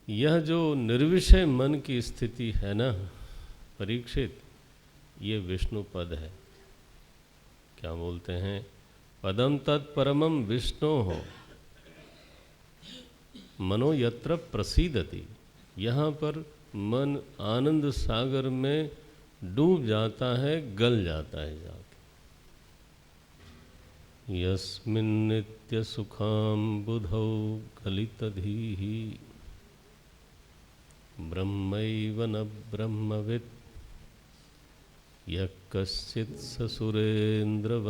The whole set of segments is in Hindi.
यह जो निर्विषय मन की स्थिति है ना परीक्षित, ये विष्णु पद है। क्या बोलते हैं? पदम तत्परमम विष्णु हो मनो यत्र प्रसीदति। यहाँ पर मन आनंद सागर में डूब जाता है, गल जाता है जाके। यस्मिन् नित्य सुखाम बुधौ गलितधीः ब्रह्मैव न ब्रह्मवित् यः कश्चित् स सुरेन्द्रवन्दितपदः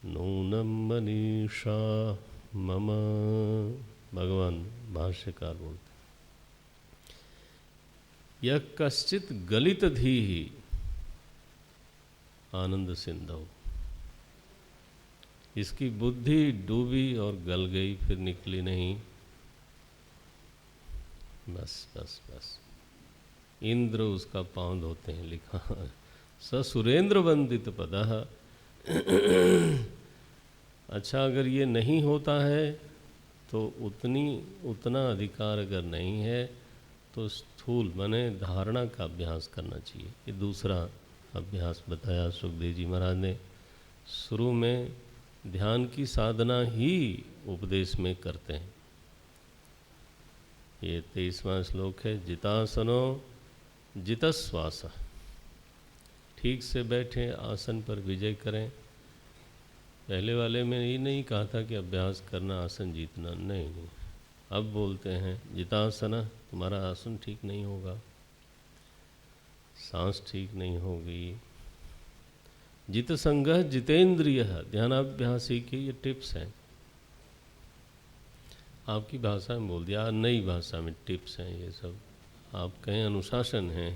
नूनं मनीषा मम। भगवान भाष्यकार बोलते, यः कश्चित् गलितधीः आनंद सिंधु, इसकी बुद्धि डूबी और गल गई, फिर निकली नहीं। बस बस बस इंद्र उसका पाँव धोते हैं, लिखा स सुरेंद्र वंदित पदः। अच्छा, अगर ये नहीं होता है तो उतना अधिकार अगर नहीं है तो स्थूल माने धारणा का अभ्यास करना चाहिए। ये दूसरा अभ्यास बताया सुखदेव जी महाराज ने। शुरू में ध्यान की साधना ही उपदेश में करते हैं। ये 23वां श्लोक है, जितासनो जितश्वास। ठीक से बैठें, आसन पर विजय करें। पहले वाले में ये नहीं कहा था कि अभ्यास करना आसन जीतना, नहीं। अब बोलते हैं जितासना, तुम्हारा आसन ठीक नहीं होगा, सांस ठीक नहीं होगी। जित संगह जितेंद्रिय, ध्यानाभ्यासी की ये टिप्स हैं। आपकी भाषा में बोल दिया, नई भाषा में टिप्स हैं ये सब। आप कहें अनुशासन है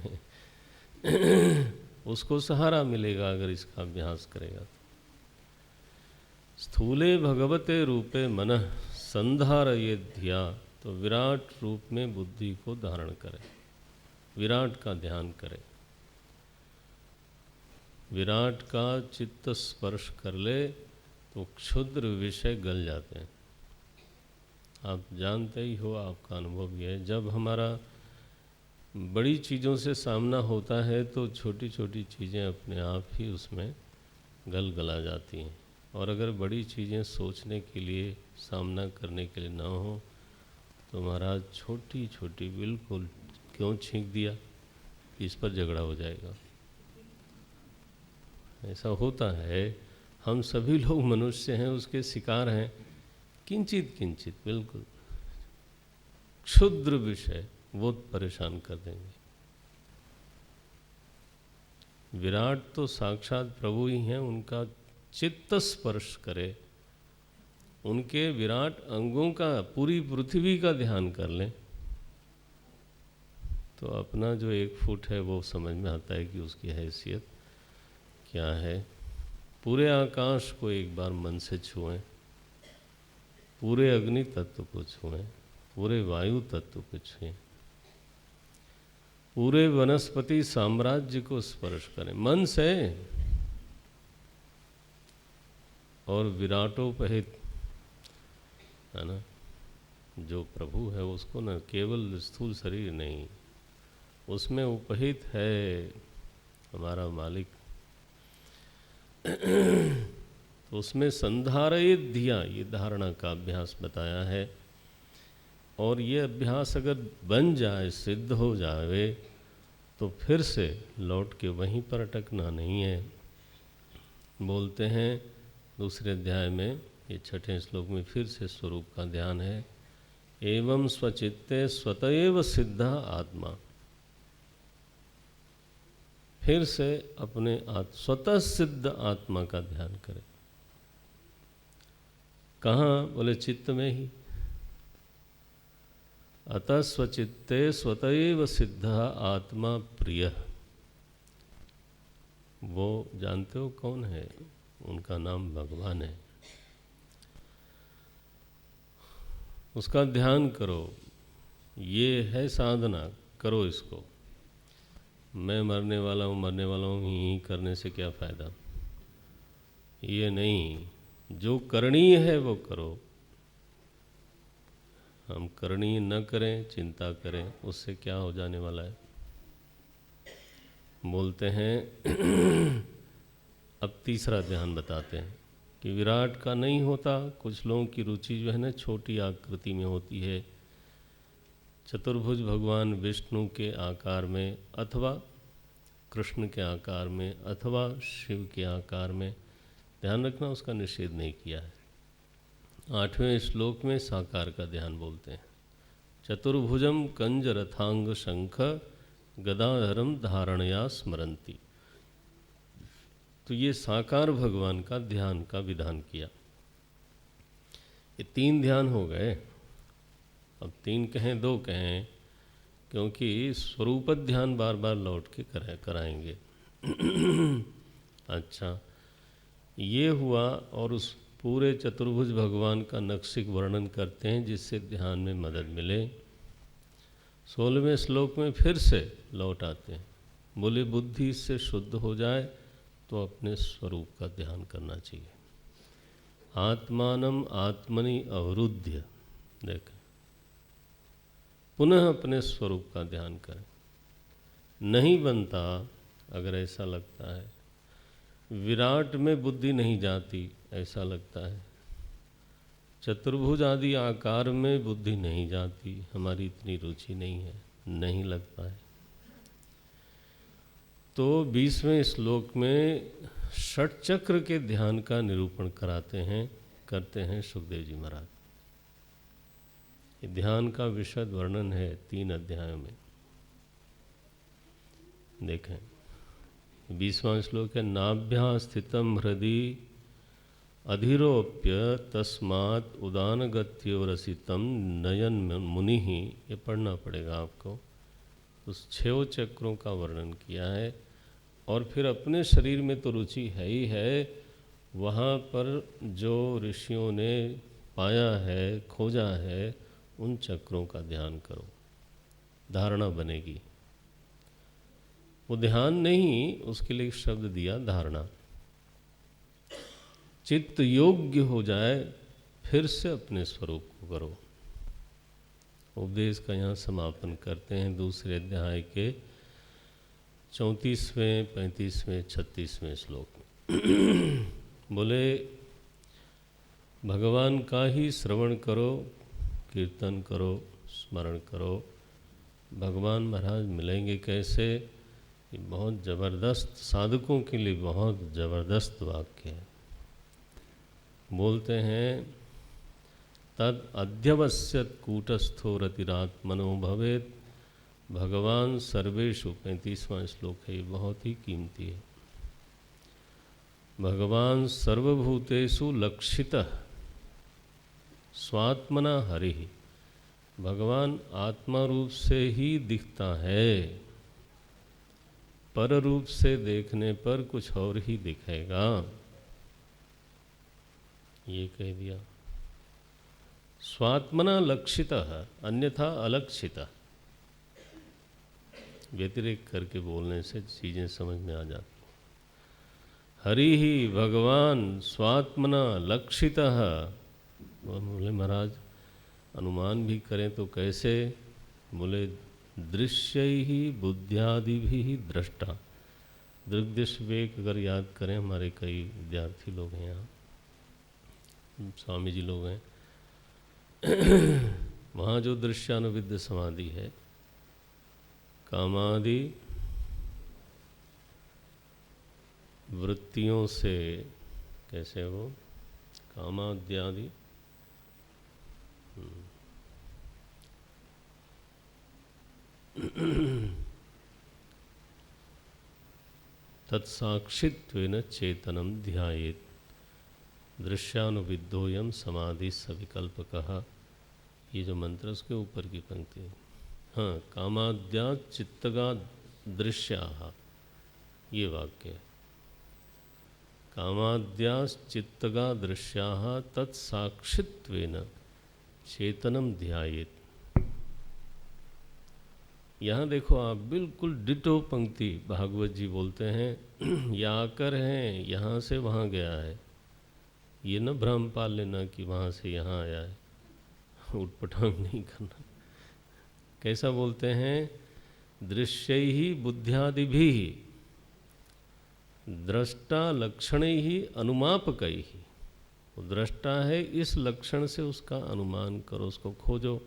उसको सहारा मिलेगा अगर इसका अभ्यास करेगा तो। स्थूले भगवते रूपे मनः संधारये धिया, तो विराट रूप में बुद्धि को धारण करें, विराट का ध्यान करें। विराट का चित्त स्पर्श कर ले तो क्षुद्र विषय गल जाते हैं। आप जानते ही हो, आपका अनुभव भी है, जब हमारा बड़ी चीज़ों से सामना होता है तो छोटी छोटी चीज़ें अपने आप ही उसमें गला जाती हैं। और अगर बड़ी चीज़ें सोचने के लिए, सामना करने के लिए ना हो तो महाराज छोटी छोटी बिल्कुल क्यों छींक दिया, इस पर झगड़ा हो जाएगा। ऐसा होता है, हम सभी लोग मनुष्य हैं, उसके शिकार हैं। किंचित किंचित बिल्कुल क्षुद्र विषय वो परेशान कर देंगे। विराट तो साक्षात प्रभु ही हैं, उनका चित्त स्पर्श करे, उनके विराट अंगों का, पूरी पृथ्वी का ध्यान कर लें तो अपना जो 1 फुट है वो समझ में आता है कि उसकी हैसियत क्या है। पूरे आकाश को एक बार मन से छुएं, पूरे अग्नि तत्व को छुएं, पूरे वायु तत्व को छुएं, पूरे वनस्पति साम्राज्य को स्पर्श करें मन से। और विराटोपहित है ना, जो प्रभु है उसको न केवल स्थूल शरीर नहीं, उसमें उपहित है हमारा मालिक। तो उसमें संधारये धिया, ये धारणा का अभ्यास बताया है। और ये अभ्यास अगर बन जाए, सिद्ध हो जाए, तो फिर से लौट के वहीं पर अटकना नहीं है। बोलते हैं दूसरे अध्याय में, ये 6ठे श्लोक में फिर से स्वरूप का ध्यान है। एवं स्वचित्ते स्वतएव सिद्धा आत्मा, फिर से अपने स्वतः सिद्ध आत्मा का ध्यान करें। कहाँ? बोले चित्त में ही। अतः स्वचित्ते स्वतएव सिद्धा आत्मा प्रिय। वो जानते हो कौन है? उनका नाम भगवान है। उसका ध्यान करो, ये है साधना, करो इसको। मैं मरने वाला हूँ ही करने से क्या फ़ायदा? ये नहीं, जो करणीय है वो करो। हम करणीय न करें, चिंता करें, उससे क्या हो जाने वाला है। बोलते हैं अब तीसरा ध्यान बताते हैं कि विराट का नहीं होता। कुछ लोगों की रुचि जो है ना छोटी आकृति में होती है, चतुर्भुज भगवान विष्णु के आकार में अथवा कृष्ण के आकार में अथवा शिव के आकार में। ध्यान रखना, उसका निषेध नहीं किया है। 8वें श्लोक में साकार का ध्यान बोलते हैं। चतुर्भुजम कंज रथांग शंख गदाधरम धारणया स्मरंती। तो ये साकार भगवान का ध्यान का विधान किया। ये 3 ध्यान हो गए। अब 3 कहें 2 कहें, क्योंकि स्वरूप ध्यान बार बार लौट के कराएंगे। अच्छा, ये हुआ। और उस पूरे चतुर्भुज भगवान का नक्शिक वर्णन करते हैं जिससे ध्यान में मदद मिले। 16वें श्लोक में फिर से लौट आते हैं। बोले बुद्धि इससे शुद्ध हो जाए तो अपने स्वरूप का ध्यान करना चाहिए। आत्मानम आत्मनि अवरुद्ध्य, देखें, पुनः अपने स्वरूप का ध्यान करें। नहीं बनता, अगर ऐसा लगता है, विराट में बुद्धि नहीं जाती ऐसा लगता है, चतुर्भुज आदि आकार में बुद्धि नहीं जाती, हमारी इतनी रुचि नहीं है, नहीं लगता है, तो 20वें श्लोक में षट चक्र के ध्यान का निरूपण करते हैं सुखदेव जी महाराज। ये ध्यान का विशद वर्णन है 3 अध्यायों में। देखें, 20वां श्लोक है, नाभ्या स्थितम हृदि अधिरोप्य तस्मात् उदानगत्यो रसितम नयन मुनि ही। ये पढ़ना पड़ेगा आपको। उस 6 चक्रों का वर्णन किया है। और फिर अपने शरीर में तो रुचि है ही है, वहाँ पर जो ऋषियों ने पाया है, खोजा है, उन चक्रों का ध्यान करो, धारणा बनेगी। वो ध्यान नहीं, उसके लिए शब्द दिया धारणा। चित्त योग्य हो जाए फिर से अपने स्वरूप को करो। उपदेश का यहाँ समापन करते हैं दूसरे अध्याय के 34वें, 35वें, 36वें श्लोक में। बोले भगवान का ही श्रवण करो, कीर्तन करो, स्मरण करो। भगवान महाराज मिलेंगे कैसे? ये बहुत ज़बरदस्त, साधकों के लिए बहुत ज़बरदस्त वाक्य है। बोलते हैं, तद अध्यवस्यत कूटस्थो रतिरात्मनो भवेत भगवान सर्वेषु। 35वां श्लोक है, ये बहुत ही कीमती है। भगवान सर्वभूतेषु लक्षितः स्वात्मना हरिः। भगवान आत्मा रूप से ही दिखता है, पर रूप से देखने पर कुछ और ही दिखेगा। ये कह दिया। स्वात्मना लक्षितः, अन्यथा अलक्षितः। व्यतिरेक करके बोलने से चीज़ें समझ में आ जाती। हरि ही भगवान स्वात्मना लक्षितः। बोले महाराज अनुमान भी करें तो कैसे? बोले दृश्य ही बुद्धियादि भी दृष्टा। दृग्दृश्य विवेक अगर याद करें, हमारे कई विद्यार्थी लोग हैं यहाँ, स्वामी जी लोग हैं, वहाँ जो दृश्यानुविद्य समाधि है, कामादि वृत्तियों से, कैसे वो कामाद्यादि तत्साक्षित्वेन चेतनम ध्यायेत दृश्यानुविद्धोयम समाधि सविकल्पकः। ये जो मंत्र उसके ऊपर की पंक्ति है। हाँ, कामाद्या चित्तगा दृश्याः, ये वाक्य है। कामाद्या चित्तगा दृश्याः तत्साक्षित्वेन चेतनम ध्यायेत। यहाँ देखो आप, बिल्कुल डिटो पंक्ति भागवत जी बोलते हैं, या आकर हैं, यहाँ से वहाँ गया है। ये न भ्रम पाल लेना कि वहाँ से यहाँ आया है। उटपटांग नहीं करना। कैसा बोलते हैं? दृश्यैहि बुद्ध्यादिभिः दृष्टा लक्षणैहि अनुमापकैहि। वो दृष्टा है, इस लक्षण से उसका अनुमान करो, उसको खोजो।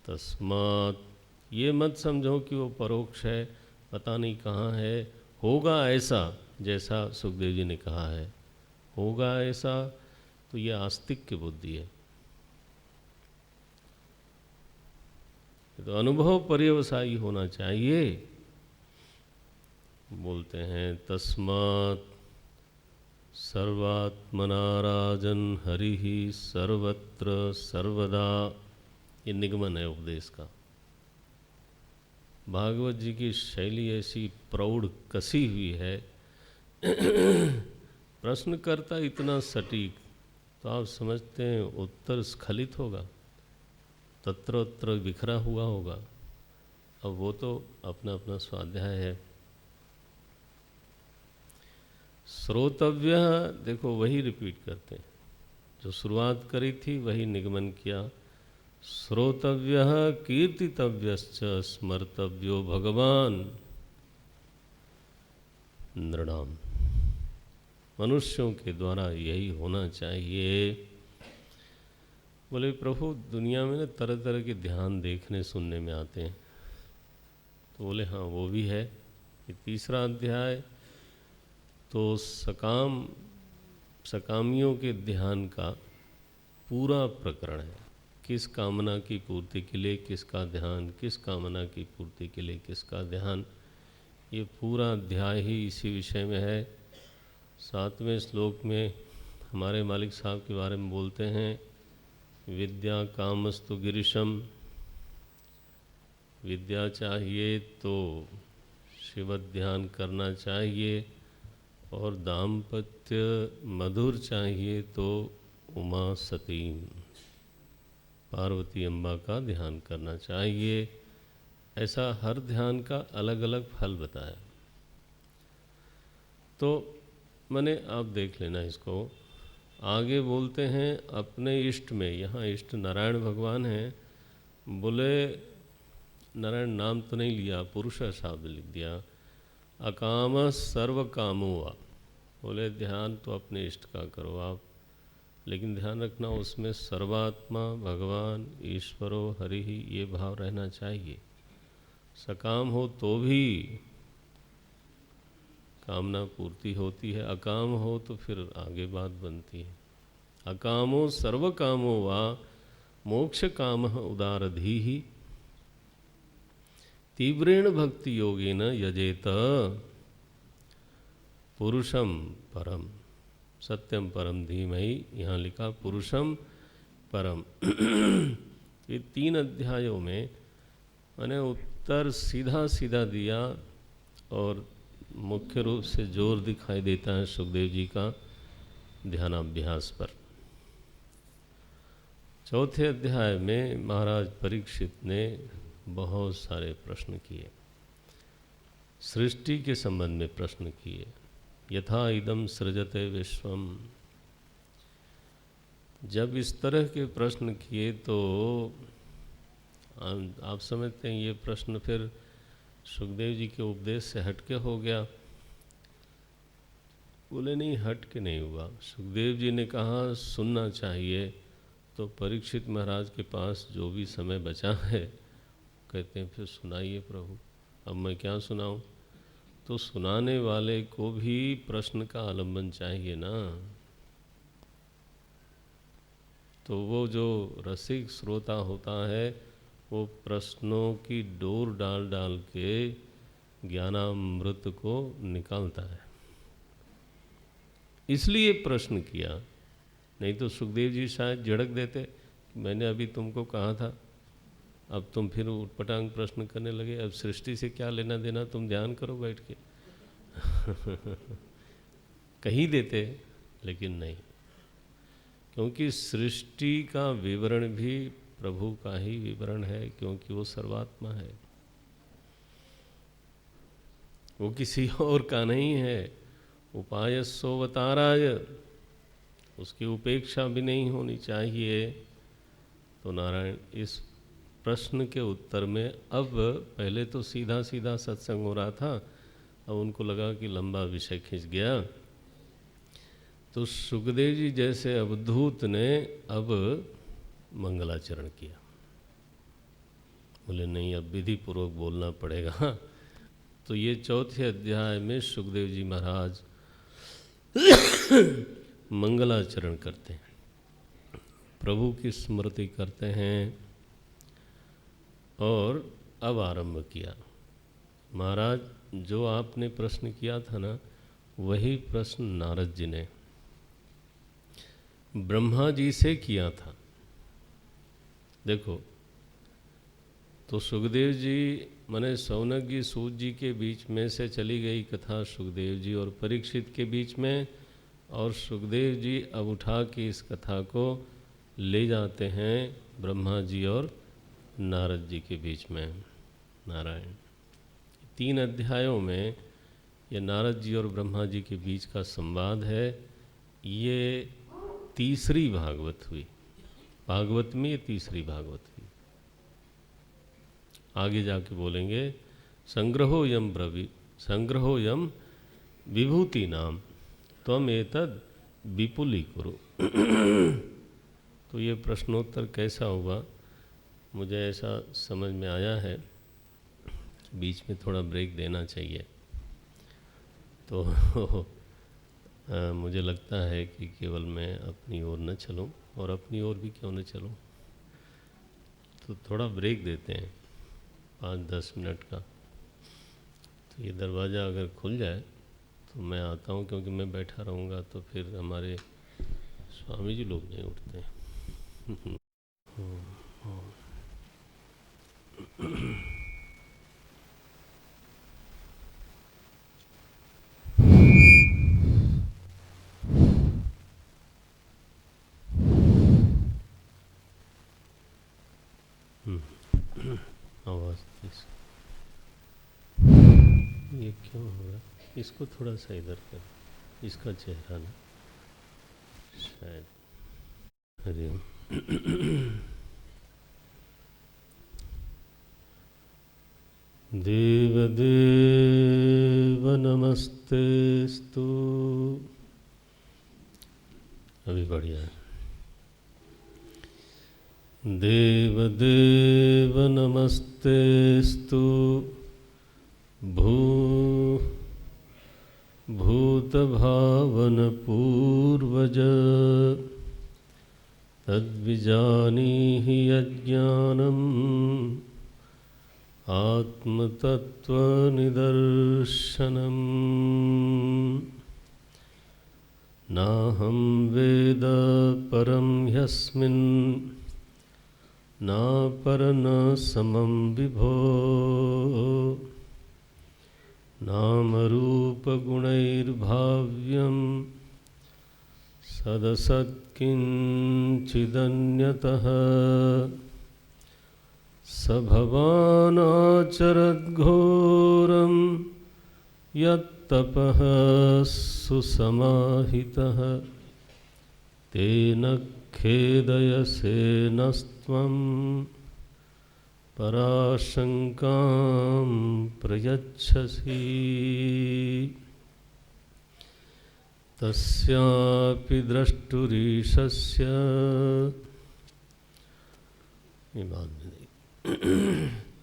तस्मात्, ये मत समझो कि वो परोक्ष है, पता नहीं कहाँ है, होगा ऐसा जैसा सुखदेव जी ने कहा है, होगा ऐसा, तो ये आस्तिक की बुद्धि है। तो अनुभव पर्यवसायी होना चाहिए। बोलते हैं तस्मात् सर्वात्मना राजन हरिः सर्वत्र सर्वदा। ये निगमन है उपदेश का। भागवत जी की शैली ऐसी प्रौढ़ कसी हुई है, प्रश्न करता इतना सटीक, तो आप समझते हैं उत्तर स्खलित होगा, तत्र बिखरा हुआ होगा। अब वो तो अपना अपना स्वाध्याय है। श्रोतव्य, देखो वही रिपीट करते हैं, जो शुरुआत करी थी वही निगमन किया। श्रोतव्य कीर्तितव्यश्च स्मर्तव्यो भगवान नृणाम। मनुष्यों के द्वारा यही होना चाहिए। बोले प्रभु दुनिया में ना तरह तरह के ध्यान देखने सुनने में आते हैं। तो बोले हाँ वो भी है। ये तीसरा अध्याय तो सकामियों के ध्यान का पूरा प्रकरण है। किस कामना की पूर्ति के लिए किसका ध्यान, किस कामना की पूर्ति के लिए किसका ध्यान, ये पूरा अध्याय ही इसी विषय में है। 7वें श्लोक में हमारे मालिक साहब के बारे में बोलते हैं, विद्या कामस्तु गिरिशम। विद्या चाहिए तो शिव ध्यान करना चाहिए, और दाम्पत्य मधुर चाहिए तो उमा सती पार्वती अम्बा का ध्यान करना चाहिए। ऐसा हर ध्यान का अलग अलग फल बताया। तो मैंने आप देख लेना इसको। आगे बोलते हैं अपने इष्ट में, यहाँ इष्ट नारायण भगवान हैं। बोले नारायण नाम तो नहीं लिया, पुरुष शब्द लिख दिया। अकाम सर्व कामो वा। बोले ध्यान तो अपने इष्ट का करो आप, लेकिन ध्यान रखना उसमें सर्वात्मा भगवान ईश्वरो हरि ही ये भाव रहना चाहिए। सकाम हो तो भी कामना पूर्ति होती है, अकाम हो तो फिर आगे बात बनती है। अकामो सर्व कामो वा मोक्ष काम उदारधी ही तीव्रेण भक्ति योगेन यजेत पुरुषम परम सत्यम परम धीमहि। यहाँ लिखा पुरुषम परम। ये 3 अध्यायों में मैंने उत्तर सीधा सीधा दिया, और मुख्य रूप से जोर दिखाई देता है सुखदेव जी का ध्यानाभ्यास पर। 4थे अध्याय में महाराज परीक्षित ने बहुत सारे प्रश्न किए, सृष्टि के संबंध में प्रश्न किए। यथा इदम सृजते विश्वम। जब इस तरह के प्रश्न किए तो आप समझते हैं ये प्रश्न फिर सुखदेव जी के उपदेश से हटके हो गया। बोले नहीं, हटके नहीं हुआ। सुखदेव जी ने कहा सुनना चाहिए, तो परीक्षित महाराज के पास जो भी समय बचा है, कहते हैं फिर सुनाइए प्रभु। अब मैं क्या सुनाऊं? तो सुनाने वाले को भी प्रश्न का आलंबन चाहिए ना। तो वो जो रसिक श्रोता होता है, वो प्रश्नों की डोर डाल डाल के ज्ञानामृत को निकालता है। इसलिए प्रश्न किया, नहीं तो सुखदेव जी शायद झड़क देते, मैंने अभी तुमको कहा था, अब तुम फिर उटपटांग प्रश्न करने लगे, अब सृष्टि से क्या लेना देना, तुम ध्यान करो बैठ के। कहीं देते, लेकिन नहीं, क्योंकि सृष्टि का विवरण भी प्रभु का ही विवरण है, क्योंकि वो सर्वात्मा है, वो किसी और का नहीं है। उपायस्सोऽवताराय, उसकी उपेक्षा भी नहीं होनी चाहिए। तो नारायण इस प्रश्न के उत्तर में अब पहले तो सीधा सीधा सत्संग हो रहा था, अब उनको लगा कि लंबा विषय खिंच गया, तो सुखदेव जी जैसे अवधूत ने अब मंगलाचरण किया। बोले नहीं, अब विधि पूर्वक बोलना पड़ेगा। तो ये चौथे अध्याय में सुखदेव जी महाराज मंगलाचरण करते हैं, प्रभु की स्मृति करते हैं। और अब आरंभ किया। महाराज जो आपने प्रश्न किया था ना, वही प्रश्न नारद जी ने ब्रह्मा जी से किया था। देखो, तो सुखदेव जी माने शौनक जी सूत जी के बीच में से चली गई कथा सुखदेव जी और परीक्षित के बीच में, और सुखदेव जी अब उठा के इस कथा को ले जाते हैं ब्रह्मा जी और नारद जी के बीच में। नारायण 3 अध्यायों में ये नारद जी और ब्रह्मा जी के बीच का संवाद है। ये तीसरी भागवत हुई, भागवत में ये तीसरी भागवत हुई। आगे जाके बोलेंगे संग्रहो यम विभूति नाम त्वम एतद विपुली कुरु। तो ये प्रश्नोत्तर कैसा हुआ, मुझे ऐसा समझ में आया है कि बीच में थोड़ा ब्रेक देना चाहिए। तो मुझे लगता है कि केवल मैं अपनी ओर न चलूं, और अपनी ओर भी क्यों न चलूं, तो थोड़ा ब्रेक देते हैं 5-10 मिनट का। तो ये दरवाज़ा अगर खुल जाए तो मैं आता हूँ, क्योंकि मैं बैठा रहूँगा तो फिर हमारे स्वामी जी लोग नहीं उठते। आवाज़ ये क्यों हो रहा है? इसको थोड़ा सा इधर कर, इसका चेहरा ना शायद। हरिओम। देवदेव नमस्तेस्तु। अभी बढ़िया है। देवदेव नमस्तेस्तु भूतभावनपूर्वज तद्विजानीहि यज्ञानम् आत्मतत्त्वनिदर्शनम्। नाहं वेद परं ह्यस्मिन् नापर न समं विभो। नामरूपगुणैर्भाव्यं सदसत्किञ्चिदन्यतः। स भवानाचरद्घोरं यत्तपः सुसमाहितः। तेन खेदयसे नस्त्वं पराशंकां प्रयच्छसि। तस्यापि द्रष्टुरीशस्य ये बात नहीं।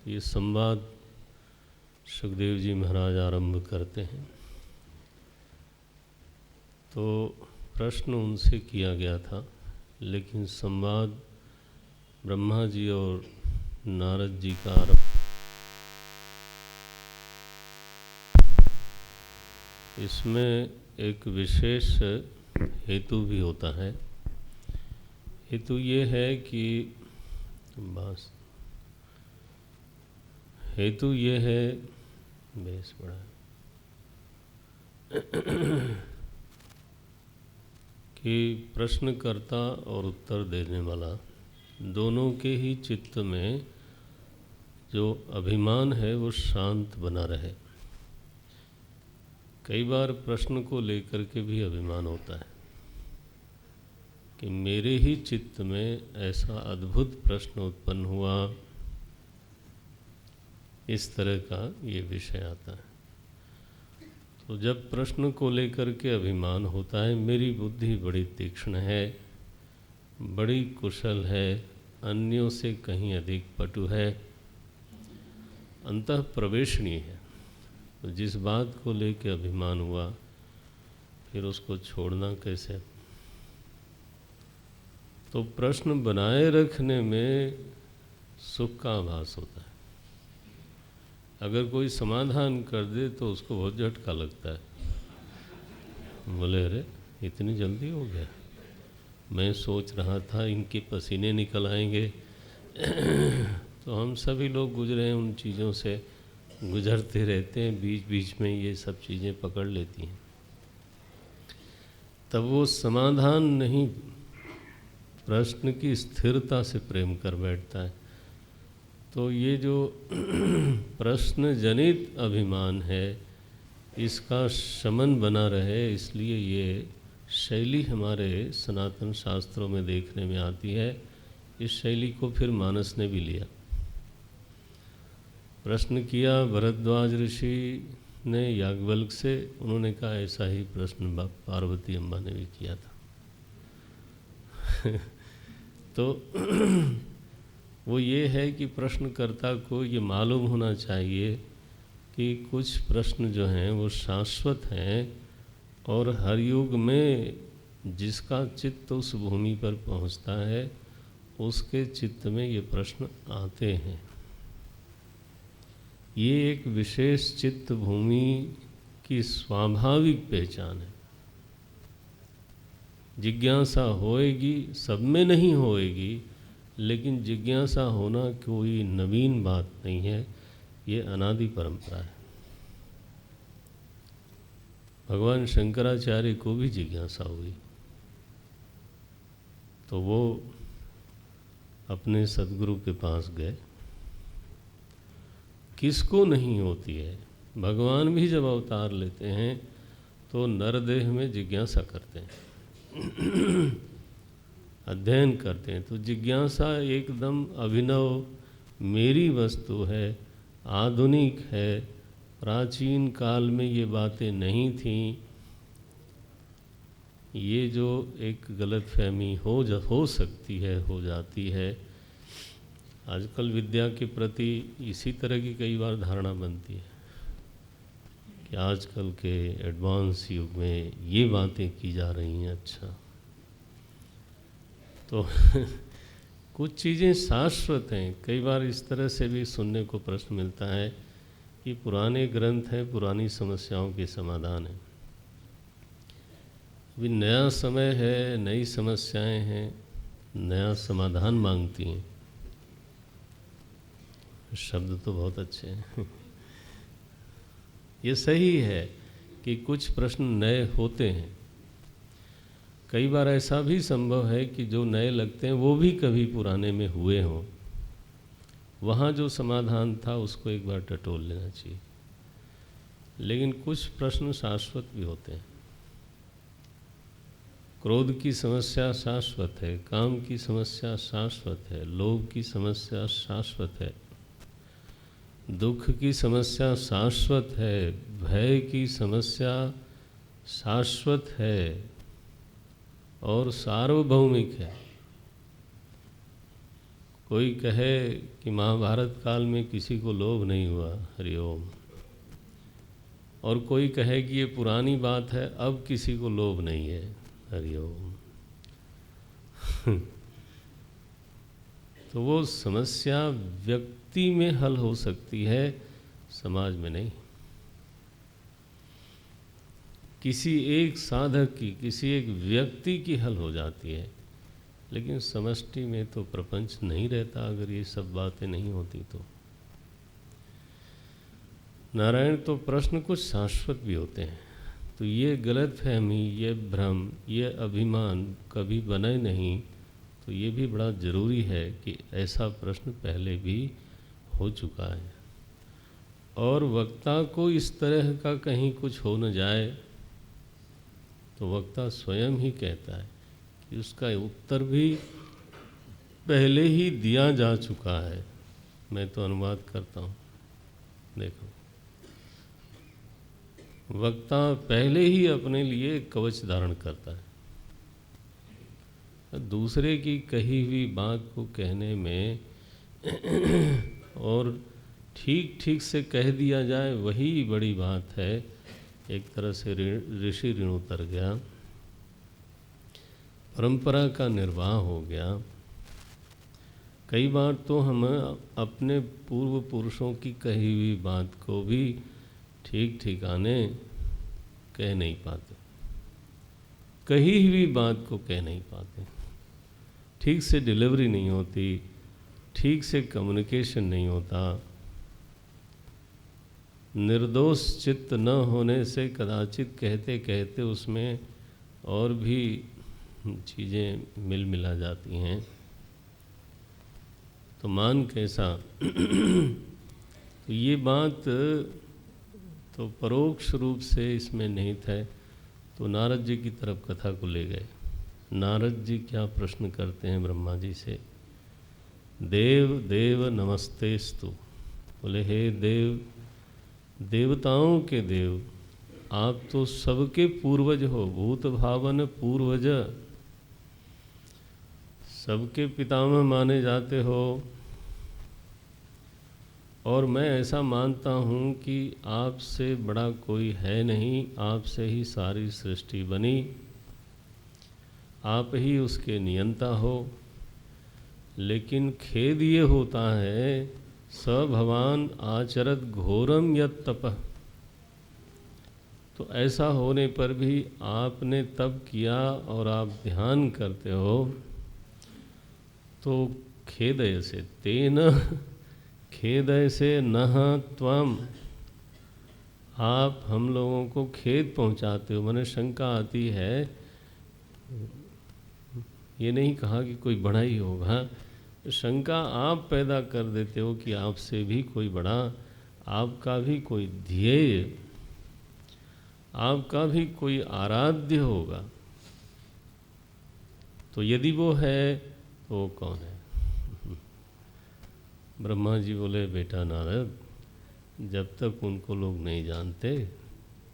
ये संवाद सुखदेव जी महाराज आरंभ करते हैं। तो प्रश्न उनसे किया गया था, लेकिन संवाद ब्रह्मा जी और नारद जी का आरंभ। इसमें एक विशेष हेतु भी होता है। हेतु ये है कि बस हेतु ये है बेस बड़ा कि प्रश्नकर्ता और उत्तर देने वाला दोनों के ही चित्त में जो अभिमान है वो शांत बना रहे। कई बार प्रश्न को लेकर के भी अभिमान होता है, कि मेरे ही चित्त में ऐसा अद्भुत प्रश्न उत्पन्न हुआ, इस तरह का ये विषय आता है। तो जब प्रश्न को लेकर के अभिमान होता है, मेरी बुद्धि बड़ी तीक्ष्ण है, बड़ी कुशल है, अन्यों से कहीं अधिक पटु है, अंतः प्रवेशनीय है, तो जिस बात को लेकर अभिमान हुआ फिर उसको छोड़ना कैसे। तो प्रश्न बनाए रखने में सुख का आभास होता है। अगर कोई समाधान कर दे तो उसको बहुत झटका लगता है, बोले अरे इतनी जल्दी हो गया, मैं सोच रहा था इनके पसीने निकल आएंगे। तो हम सभी लोग गुजरे हैं, उन चीज़ों से गुजरते रहते हैं, बीच बीच में ये सब चीज़ें पकड़ लेती हैं। तब वो समाधान नहीं, प्रश्न की स्थिरता से प्रेम कर बैठता है। तो ये जो प्रश्न जनित अभिमान है, इसका शमन बना रहे, इसलिए ये शैली हमारे सनातन शास्त्रों में देखने में आती है। इस शैली को फिर मानस ने भी लिया। प्रश्न किया भरद्वाज ऋषि ने याज्ञवल्क्य से, उन्होंने कहा ऐसा ही प्रश्न पार्वती अम्बा ने भी किया था। तो वो ये है कि प्रश्नकर्ता को ये मालूम होना चाहिए कि कुछ प्रश्न जो हैं वो शाश्वत हैं, और हर युग में जिसका चित्त उस भूमि पर पहुंचता है उसके चित्त में ये प्रश्न आते हैं। ये एक विशेष चित्त भूमि की स्वाभाविक पहचान है। जिज्ञासा होएगी, सब में नहीं होएगी, लेकिन जिज्ञासा होना कोई नवीन बात नहीं है, ये अनादि परंपरा है। भगवान शंकराचार्य को भी जिज्ञासा हुई, तो वो अपने सद्गुरु के पास गए। किसको नहीं होती है? भगवान भी जब अवतार लेते हैं तो नरदेह में जिज्ञासा करते हैं, अध्ययन करते हैं। तो जिज्ञासा एकदम अभिनव मेरी वस्तु है, आधुनिक है। प्राचीन काल में ये बातें नहीं थीं। ये जो एक गलतफहमी हो सकती है, हो जाती है। आजकल विद्या के प्रति इसी तरह की कई बार धारणा बनती है कि आजकल के एडवांस युग में ये बातें की जा रही हैं। अच्छा, तो कुछ चीज़ें शाश्वत हैं। कई बार इस तरह से भी सुनने को प्रश्न मिलता है कि पुराने ग्रंथ हैं, पुरानी समस्याओं के समाधान हैं। अभी नया समय है, नई समस्याएं हैं, नया समाधान मांगती हैं। शब्द तो बहुत अच्छे हैं। ये सही है कि कुछ प्रश्न नए होते हैं। कई बार ऐसा भी संभव है कि जो नए लगते हैं वो भी कभी पुराने में हुए हों। वहाँ जो समाधान था उसको एक बार टटोल लेना चाहिए। लेकिन कुछ प्रश्न शाश्वत भी होते हैं। क्रोध की समस्या शाश्वत है, काम की समस्या शाश्वत है, लोभ की समस्या शाश्वत है, दुख की समस्या शाश्वत है, भय की समस्या शाश्वत है और सार्वभौमिक है। कोई कहे कि महाभारत काल में किसी को लोभ नहीं हुआ, हरिओम, और कोई कहे कि ये पुरानी बात है, अब किसी को लोभ नहीं है, हरिओम। तो वो समस्या व्यक्ति में हल हो सकती है, समाज में नहीं। किसी एक साधक की, किसी एक व्यक्ति की हल हो जाती है, लेकिन समष्टि में तो प्रपंच नहीं रहता अगर ये सब बातें नहीं होती तो। नारायण, तो प्रश्न कुछ शाश्वत भी होते हैं। तो ये गलतफहमी, ये भ्रम, ये अभिमान कभी बने नहीं। तो ये भी बड़ा ज़रूरी है कि ऐसा प्रश्न पहले भी हो चुका है, और वक्ता को इस तरह का कहीं कुछ हो न जाए। तो वक्ता स्वयं ही कहता है उसका उत्तर भी पहले ही दिया जा चुका है। मैं तो अनुवाद करता हूँ। देखो, वक्ता पहले ही अपने लिए कवच धारण करता है। दूसरे की कही हुई बात को कहने में और ठीक ठीक से कह दिया जाए वही बड़ी बात है। एक तरह से ऋषि ऋण उतर गया, परंपरा का निर्वाह हो गया। कई बार तो हम अपने पूर्व पुरुषों की कही हुई बात को भी ठीक ठिकाने कह नहीं पाते, कही हुई बात को कह नहीं पाते, ठीक से डिलीवरी नहीं होती, ठीक से कम्युनिकेशन नहीं होता। निर्दोष चित्त न होने से कदाचित कहते कहते उसमें और भी चीज़ें मिल मिला जाती हैं। तो मान कैसा तो ये बात तो परोक्ष रूप से इसमें निहित है। तो नारद जी की तरफ कथा को ले गए। नारद जी क्या प्रश्न करते हैं ब्रह्मा जी से, देव देव नमस्तेस्तु। बोले हे देव, देवताओं के देव, आप तो सबके पूर्वज हो, भूत भावन पूर्वज, सबके पितामह माने जाते हो। और मैं ऐसा मानता हूँ कि आपसे बड़ा कोई है नहीं, आपसे ही सारी सृष्टि बनी, आप ही उसके नियंता हो। लेकिन खेद ये होता है, स भवान आचरत घोरम यत तपः। तो ऐसा होने पर भी आपने तप किया और आप ध्यान करते हो, तो खेद ऐसे तेन खेद ऐसे नह त्वम, आप हम लोगों को खेद पहुंचाते हो। मैंने शंका आती है, ये नहीं कहा कि कोई बड़ा ही होगा, शंका आप पैदा कर देते हो कि आपसे भी कोई बड़ा, आपका भी कोई ध्येय, आपका भी कोई आराध्य होगा। तो यदि वो है तो वो कौन है? ब्रह्मा जी बोले, बेटा नारद, जब तक उनको लोग नहीं जानते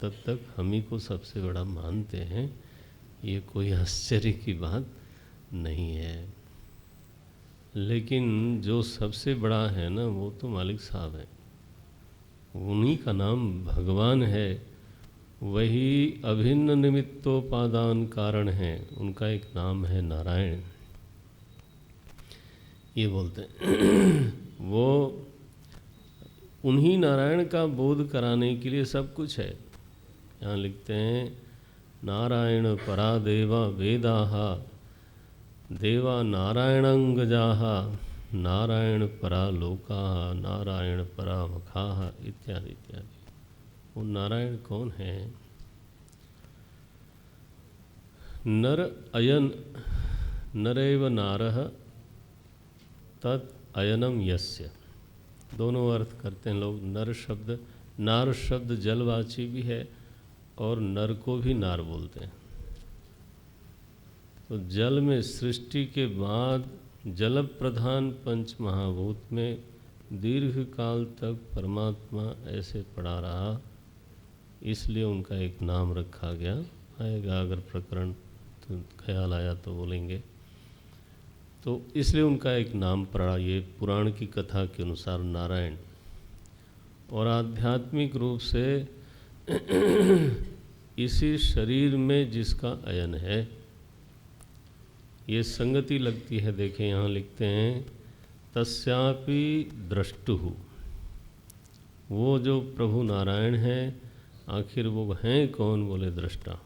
तब तक हम ही को सबसे बड़ा मानते हैं, ये कोई आश्चर्य की बात नहीं है। लेकिन जो सबसे बड़ा है ना, वो तो मालिक साहब है, उन्हीं का नाम भगवान है, वही अभिन्न निमित्तोपादान कारण है, उनका एक नाम है नारायण। ये बोलते हैं वो उन्हीं नारायण का बोध कराने के लिए सब कुछ है। यहाँ लिखते हैं, नारायण परा देवा वेदाहा, देवा नारायणांगजाहा, नारायण परा लोकाहा, नारायण परा मखाहा, इत्यादि इत्यादि। वो नारायण कौन है? नर अयन नरेव नारः तत् अयनम यस्य। दोनों अर्थ करते हैं लोग। नर शब्द, नार शब्द जलवाची भी है और नर को भी नार बोलते हैं। तो जल में सृष्टि के बाद जल प्रधान पंच महाभूत में दीर्घ काल तक परमात्मा ऐसे पड़ा रहा, इसलिए उनका एक नाम रखा गया। आएगा अगर प्रकरण तो ख्याल आया तो बोलेंगे। तो इसलिए उनका एक नाम पड़ा, ये पुराण की कथा के अनुसार नारायण। और आध्यात्मिक रूप से इसी शरीर में जिसका अयन है, ये संगति लगती है। देखें यहाँ लिखते हैं, तस्यापि द्रष्टुः। वो जो प्रभु नारायण हैं, आखिर वो हैं कौन? बोले दृष्टा।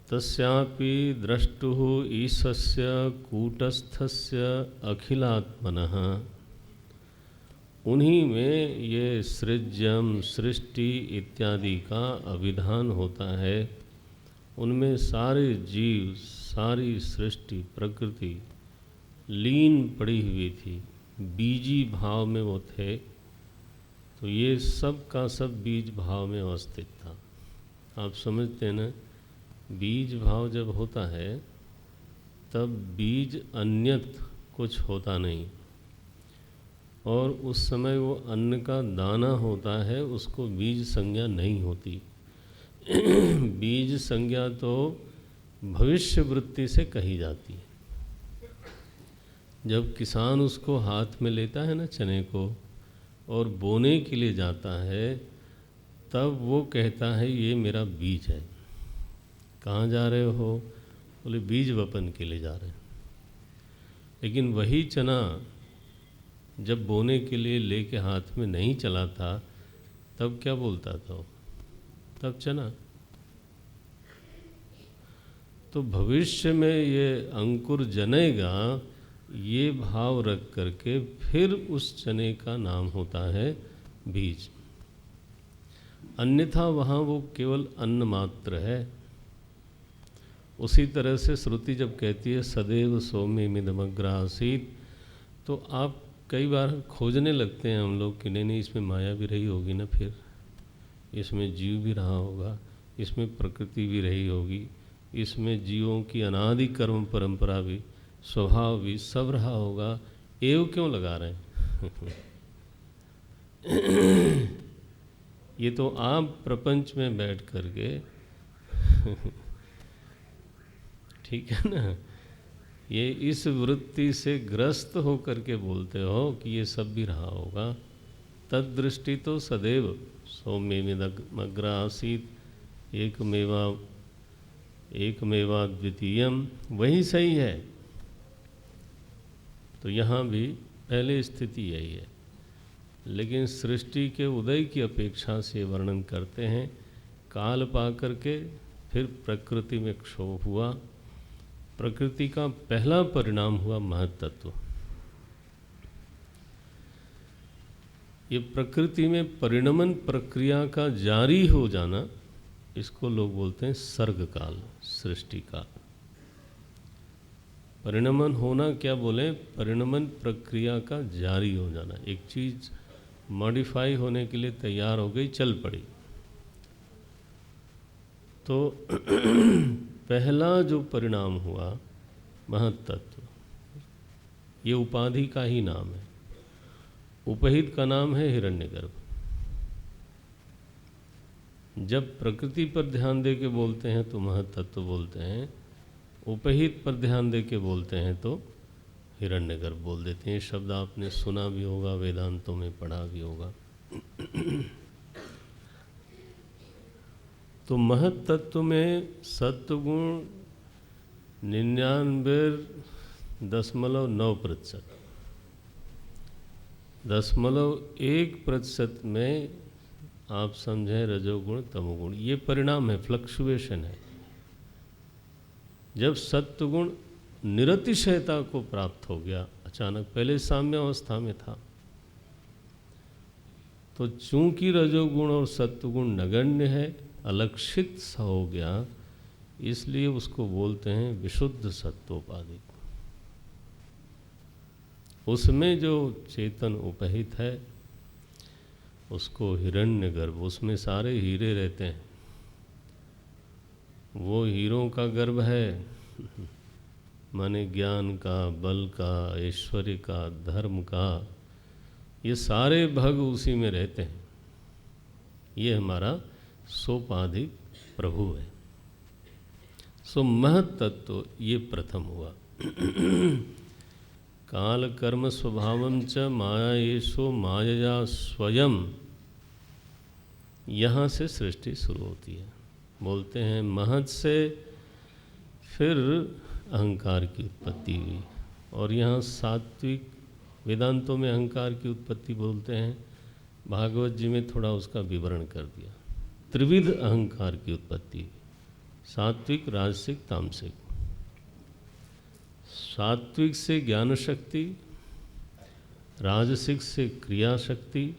तस्यापि द्रष्टुः ईशस्य कूटस्थस्य अखिलात्मनः। उन्हीं में ये सृज्यम, सृष्टि इत्यादि का अभिधान होता है। उनमें सारे जीव, सारी सृष्टि, प्रकृति लीन पड़ी हुई थी, बीजी भाव में वो थे। तो ये सब का सब बीज भाव में अवस्थित था। आप समझते हैं ना बीज भाव जब होता है तब बीज अन्यत कुछ होता नहीं, और उस समय वो अन्न का दाना होता है, उसको बीज संज्ञा नहीं होती। बीज संज्ञा तो भविष्य वृत्ति से कही जाती है। जब किसान उसको हाथ में लेता है ना चने को और बोने के लिए जाता है, तब वो कहता है ये मेरा बीज है। कहाँ जा रहे हो? बोले बीज वपन के लिए जा रहे हैं। लेकिन वही चना जब बोने के लिए लेके हाथ में नहीं चला था, तब क्या बोलता था वो? तब चना। तो भविष्य में ये अंकुर जनेगा, ये भाव रख करके फिर उस चने का नाम होता है बीज। अन्यथा वहाँ वो केवल अन्न मात्र है। उसी तरह से श्रुति जब कहती है सदैव सौम्यमिदमग्र आसीत्, तो आप कई बार खोजने लगते हैं हम लोग कि नहीं इसमें माया भी रही होगी ना, फिर इसमें जीव भी रहा होगा, इसमें प्रकृति भी रही होगी, इसमें जीवों की अनादि कर्म परंपरा भी, स्वभाव भी सब रहा होगा, एव क्यों लगा रहे हैं? ये तो आप प्रपंच में बैठ करके ठीक है ना, ये इस वृत्ति से ग्रस्त हो करके बोलते हो कि ये सब भी रहा होगा। तद दृष्टि तो सदैव सौम्यमिदमग्र आसीत् एकमेवा द्वितीयम, वही सही है। तो यहाँ भी पहले स्थिति यही है, लेकिन सृष्टि के उदय की अपेक्षा से वर्णन करते हैं। काल पा करके फिर प्रकृति में क्षोभ हुआ, प्रकृति का पहला परिणाम हुआ महत्तत्व। ये प्रकृति में परिणमन प्रक्रिया का जारी हो जाना, इसको लोग बोलते हैं सर्ग काल, सृष्टि काल। परिणमन होना क्या बोले? परिणमन प्रक्रिया का जारी हो जाना। एक चीज़ मॉडिफाई होने के लिए तैयार हो गई, चल पड़ी। तो पहला जो परिणाम हुआ महत्तत्व, ये उपाधि का ही नाम है। उपहित का नाम है हिरण्यगर्भ। जब प्रकृति पर ध्यान दे के बोलते हैं तो महत्तत्व बोलते हैं, उपहित पर ध्यान दे के बोलते हैं तो हिरण्यगर्भ बोल देते हैं। ये शब्द आपने सुना भी होगा, वेदांतों में पढ़ा भी होगा। तो महत्तत्व में सत्वगुण 99.9%, 0.1% में आप समझें रजोगुण तमोगुण, ये परिणाम है, फ्लक्चुएशन है। जब सत्वगुण निरतिशयता को प्राप्त हो गया अचानक, पहले साम्य अवस्था में था, तो चूंकि रजोगुण और सत्वगुण नगण्य है, अलक्षित सा हो गया, इसलिए उसको बोलते हैं विशुद्ध सत्वोपाधि। उसमें जो चेतन उपहित है उसको हिरण्यगर्भ, उसमें सारे हीरे रहते हैं, वो हीरों का गर्भ है। माने ज्ञान का, बल का, ऐश्वर्य का, धर्म का, ये सारे भग उसी में रहते हैं। ये हमारा सोपाधिक प्रभु है। सो महत्तत्व ये प्रथम हुआ। काल कर्म स्वभावं च माया येषो मायया स्वयं, यहाँ से सृष्टि शुरू होती है। बोलते हैं महत् से फिर अहंकार की उत्पत्ति हुई, और यहाँ सात्विक वेदांतों में अहंकार की उत्पत्ति बोलते हैं, भागवत जी में थोड़ा उसका विवरण कर दिया। त्रिविध अहंकार की उत्पत्ति हुई, सात्विक, राजसिक, तामसिक। सात्विक से ज्ञान शक्ति, राजसिक से क्रिया शक्ति,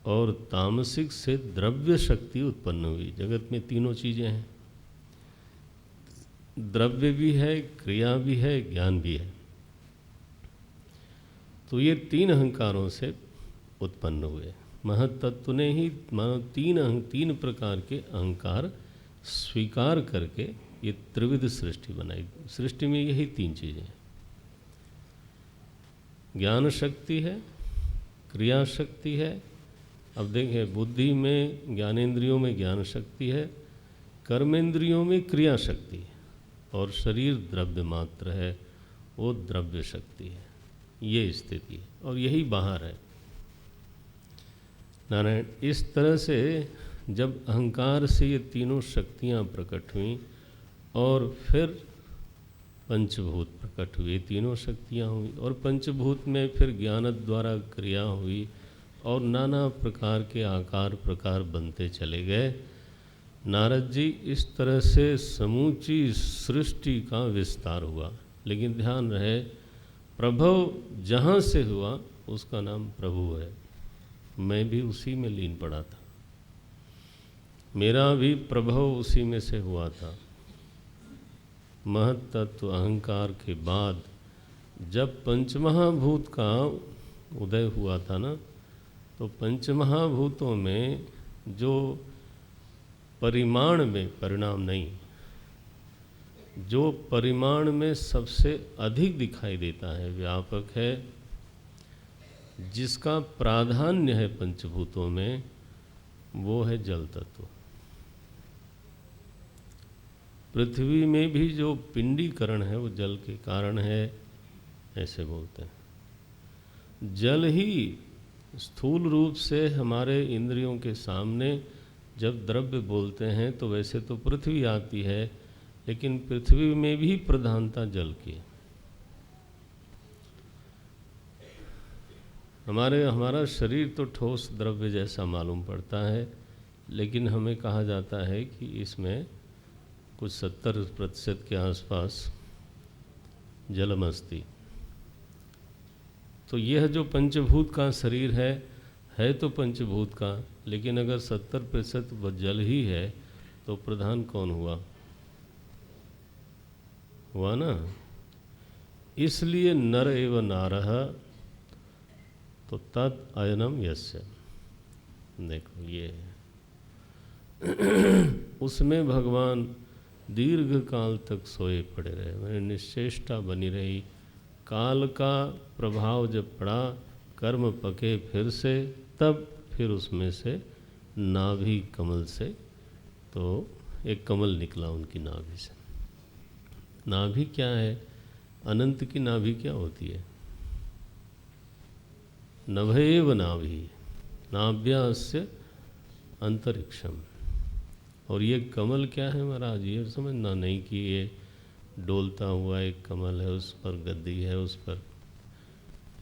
और तामसिक से द्रव्य शक्ति उत्पन्न हुई। जगत में तीनों चीज़ें हैं, द्रव्य भी है, क्रिया भी है, ज्ञान भी है। तो ये तीन अहंकारों से उत्पन्न हुए। महत्तत्व ने ही मानो तीन प्रकार के अहंकार स्वीकार करके ये त्रिविध सृष्टि बनाई। सृष्टि में यही तीन चीज़ें हैं, ज्ञान शक्ति है, क्रिया शक्ति है। अब देखें, बुद्धि में ज्ञानेंद्रियों में ज्ञान शक्ति है, कर्मेंद्रियों में क्रिया शक्ति है, और शरीर द्रव्य मात्र है, वो द्रव्य शक्ति है। ये स्थिति है, और यही बाहर है। नारायण, इस तरह से जब अहंकार से ये तीनों शक्तियाँ प्रकट हुई और फिर पंचभूत प्रकट हुए, तीनों शक्तियाँ हुई, और पंचभूत में फिर ज्ञान द्वारा क्रिया हुई और नाना प्रकार के आकार प्रकार बनते चले गए। नारद जी, इस तरह से समूची सृष्टि का विस्तार हुआ। लेकिन ध्यान रहे, प्रभव जहाँ से हुआ उसका नाम प्रभु है। मैं भी उसी में लीन पड़ा था, मेरा भी प्रभव उसी में से हुआ था। महत तत्व अहंकार के बाद जब पंचमहाभूत का उदय हुआ था ना, तो पंचमहाभूतों में जो परिमाण में, परिणाम नहीं, जो परिमाण में सबसे अधिक दिखाई देता है, व्यापक है, जिसका प्राधान्य है पंचभूतों में, वो है जल तत्व। पृथ्वी में भी जो पिंडीकरण है वो जल के कारण है, ऐसे बोलते हैं। जल ही स्थूल रूप से हमारे इंद्रियों के सामने जब द्रव्य बोलते हैं तो वैसे तो पृथ्वी आती है, लेकिन पृथ्वी में भी प्रधानता जल की है। हमारा शरीर तो ठोस द्रव्य जैसा मालूम पड़ता है, लेकिन हमें कहा जाता है कि इसमें कुछ 70% के आसपास जलमस्ती। तो यह जो पंचभूत का शरीर है तो पंचभूत का, लेकिन अगर 70% वह जल ही है तो प्रधान कौन हुआ ना। इसलिए नर एव नारः तो तत् अयनम यस्य। देखो ये उसमें भगवान दीर्घ काल तक सोए पड़े रहे, मैंने निश्चेष्टा बनी रही। काल का प्रभाव जब पड़ा, कर्म पके फिर से, तब फिर उसमें से नाभि कमल से तो एक कमल निकला उनकी नाभि से। नाभि क्या है? अनंत की नाभि क्या होती है? नभैव नाभि, नाभ्यास्य अंतरिक्षम। और ये कमल क्या है महाराज? ये समझना नहीं कि ये डोलता हुआ एक कमल है, उस पर गद्दी है, उस पर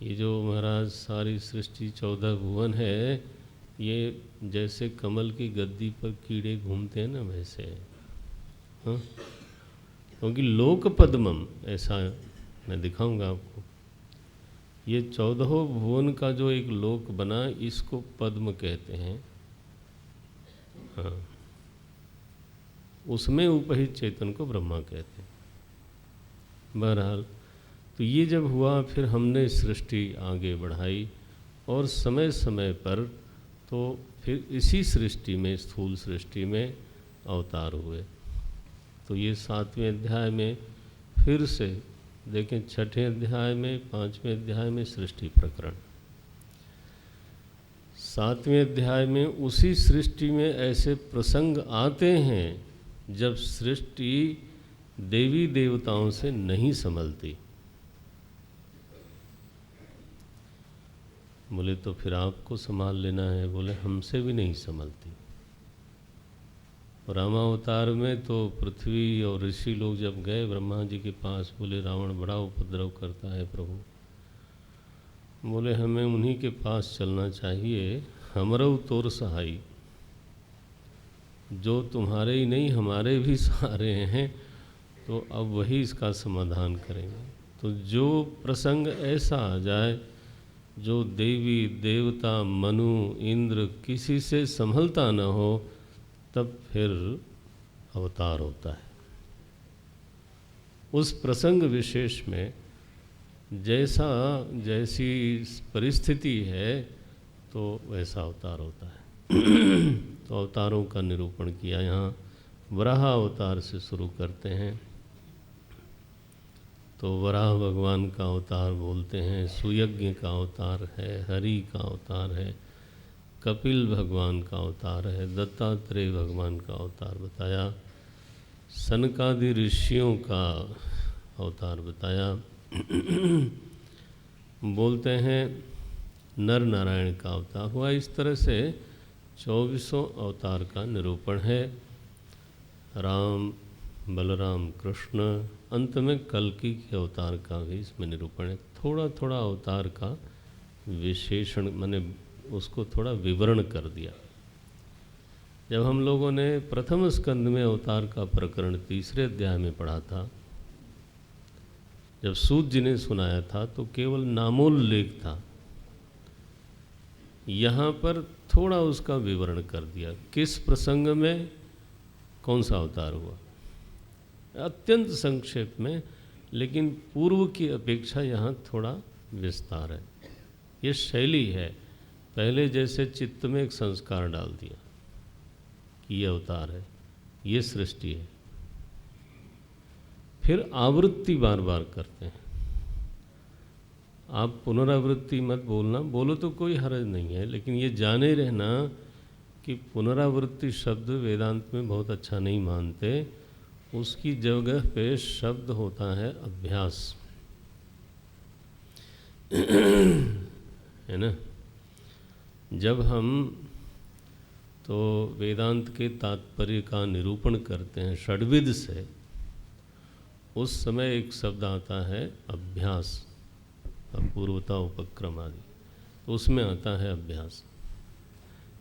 ये जो महाराज सारी सृष्टि 14 भुवन है, ये जैसे कमल की गद्दी पर कीड़े घूमते हैं ना, वैसे है। हाँ, क्योंकि लोक पद्मम, ऐसा मैं दिखाऊंगा आपको, ये 14 भुवन का जो एक लोक बना, इसको पद्म कहते हैं। हाँ, उसमें उपहित चेतन को ब्रह्मा कहते हैं। बहरहाल, तो ये जब हुआ, फिर हमने सृष्टि आगे बढ़ाई, और समय समय पर तो फिर इसी सृष्टि में, स्थूल सृष्टि में अवतार हुए। तो ये 7वें अध्याय में फिर से देखें, 6ठे अध्याय में, 5वें अध्याय में सृष्टि प्रकरण, 7वें अध्याय में उसी सृष्टि में ऐसे प्रसंग आते हैं जब सृष्टि देवी देवताओं से नहीं संभलती। बोले तो फिर आपको संभाल लेना है। बोले हमसे भी नहीं संभलती। रामावतार में तो पृथ्वी और ऋषि लोग जब गए ब्रह्मा जी के पास, बोले रावण बड़ा उपद्रव करता है प्रभु। बोले हमें उन्हीं के पास चलना चाहिए, हमरऊ तोर सहाई, जो तुम्हारे ही नहीं हमारे भी सहारे हैं, तो अब वही इसका समाधान करेंगे। तो जो प्रसंग ऐसा आ जाए जो देवी देवता मनु इंद्र किसी से संभलता न हो, तब फिर अवतार होता है। उस प्रसंग विशेष में जैसी परिस्थिति है तो वैसा अवतार होता है। तो अवतारों का निरूपण किया यहाँ, वराह अवतार से शुरू करते हैं तो वराह भगवान का अवतार बोलते हैं, सुयज्ञ का अवतार है, हरि का अवतार है, कपिल भगवान का अवतार है, दत्तात्रेय भगवान का अवतार बताया, सनकादि ऋषियों का अवतार बताया। बोलते हैं नर नारायण का अवतार हुआ। इस तरह से 24 अवतार का निरूपण है। राम, बलराम, कृष्ण, अंत में कल्कि के अवतार का भी इसमें निरूपण है। थोड़ा थोड़ा अवतार का विशेषण मैंने उसको थोड़ा विवरण कर दिया। जब हम लोगों ने प्रथम स्कंद में अवतार का प्रकरण 3 अध्याय में पढ़ा था, जब सूत जी ने सुनाया था तो केवल नामोल्लेख था। यहाँ पर थोड़ा उसका विवरण कर दिया, किस प्रसंग में कौन सा अवतार हुआ, अत्यंत संक्षेप में, लेकिन पूर्व की अपेक्षा यहाँ थोड़ा विस्तार है। ये शैली है। पहले जैसे चित्त में एक संस्कार डाल दिया कि ये अवतार है, ये सृष्टि है, फिर आवृत्ति बार बार करते हैं। आप पुनरावृत्ति मत बोलना, बोलो तो कोई हर्ज नहीं है, लेकिन ये जाने रहना कि पुनरावृत्ति शब्द वेदांत में बहुत अच्छा नहीं मानते। उसकी जगह पे शब्द होता है अभ्यास, है ना। जब हम तो वेदांत के तात्पर्य का निरूपण करते हैं षड्विध से, उस समय एक शब्द आता है अभ्यास, अपूर्वता, उपक्रम आदि, तो उसमें आता है अभ्यास।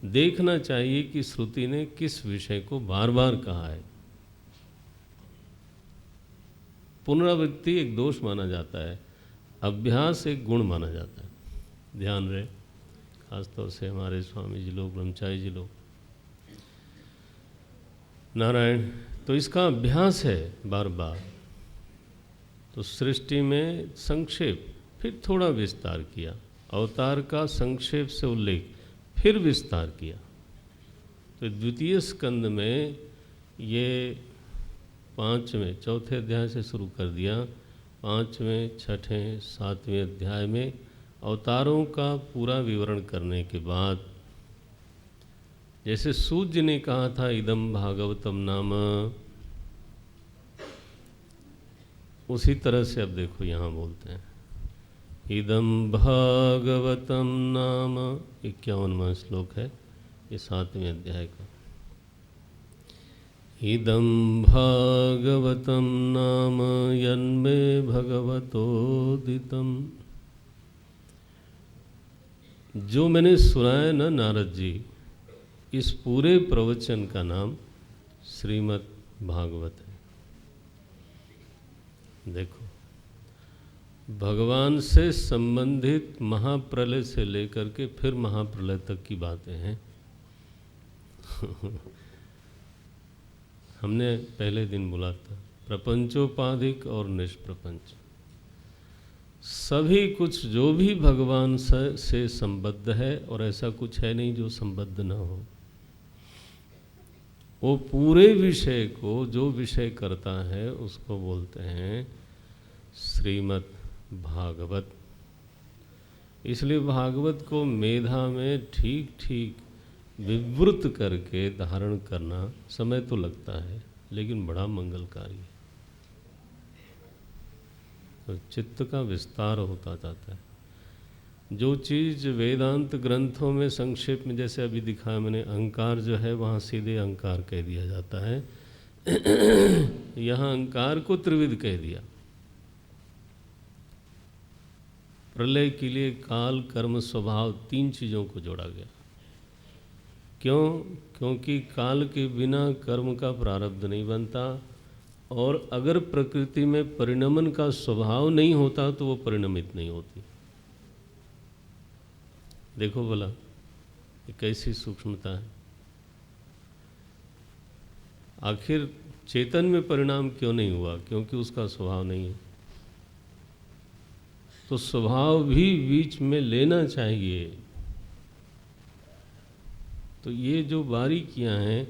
देखना चाहिए कि श्रुति ने किस विषय को बार बार कहा है। पुनरावृत्ति एक दोष माना जाता है, अभ्यास एक गुण माना जाता है। ध्यान रहे, खासतौर से हमारे स्वामी जी लोग, ब्रह्मचारी जी लोग, नारायण, तो इसका अभ्यास है बार बार। तो सृष्टि में संक्षेप, फिर थोड़ा विस्तार किया, अवतार का संक्षेप से उल्लेख, फिर विस्तार किया। तो द्वितीय स्कंद में ये 5वें, चौथे अध्याय से शुरू कर दिया, 5वें, 6ठें, 7वें अध्याय में अवतारों का पूरा विवरण करने के बाद, जैसे सूत जी ने कहा था इदम भागवतम नाम, उसी तरह से अब देखो यहाँ बोलते हैं इदम भागवतम नाम, 51वां श्लोक है ये 7वें अध्याय का। इदम भागवतम नाम यन्मे भगवतोदितम, जो मैंने सुनाया ना नारद जी, इस पूरे प्रवचन का नाम श्रीमद् भागवत है। देखो, भगवान से संबंधित महाप्रलय से लेकर के फिर महाप्रलय तक की बातें हैं। हमने पहले दिन बोला था प्रपंचोपाधिक और निष्प्रपंच, सभी कुछ जो भी भगवान से संबद्ध है, और ऐसा कुछ है नहीं जो संबद्ध न हो, वो पूरे विषय को, जो विषय करता है उसको बोलते हैं श्रीमद् भागवत। इसलिए भागवत को मेधा में ठीक ठीक विवृत करके धारण करना समय तो लगता है, लेकिन बड़ा मंगलकारी है। तो चित्त का विस्तार होता जाता है। जो चीज़ वेदांत ग्रंथों में संक्षेप में, जैसे अभी दिखाया मैंने, अहंकार जो है वहाँ सीधे अहंकार कह दिया जाता है। यहाँ अहंकार को त्रिविध कह दिया। प्रलय के लिए काल, कर्म, स्वभाव, 3 चीज़ों को जोड़ा गया। क्यों? क्योंकि काल के बिना कर्म का प्रारब्ध नहीं बनता, और अगर प्रकृति में परिणमन का स्वभाव नहीं होता तो वो परिणमित नहीं होती। देखो भला ये कैसी सूक्ष्मता है। आखिर चेतन में परिणाम क्यों नहीं हुआ? क्योंकि उसका स्वभाव नहीं है। तो स्वभाव भी बीच में लेना चाहिए। तो ये जो बारीकियां हैं,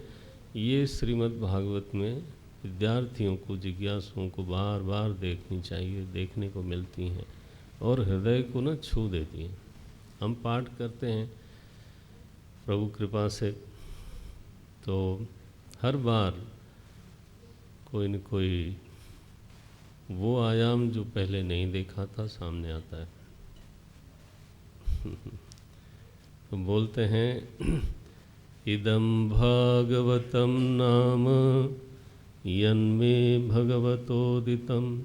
ये श्रीमद् भागवत में विद्यार्थियों को, जिज्ञासुओं को बार बार देखनी चाहिए, देखने को मिलती हैं और हृदय को न छू देती हैं। हम पाठ करते हैं प्रभु कृपा से, तो हर बार कोई न कोई वो आयाम जो पहले नहीं देखा था सामने आता है। तो बोलते हैं इदं भागवतं नाम यन्मे भगवतोदितं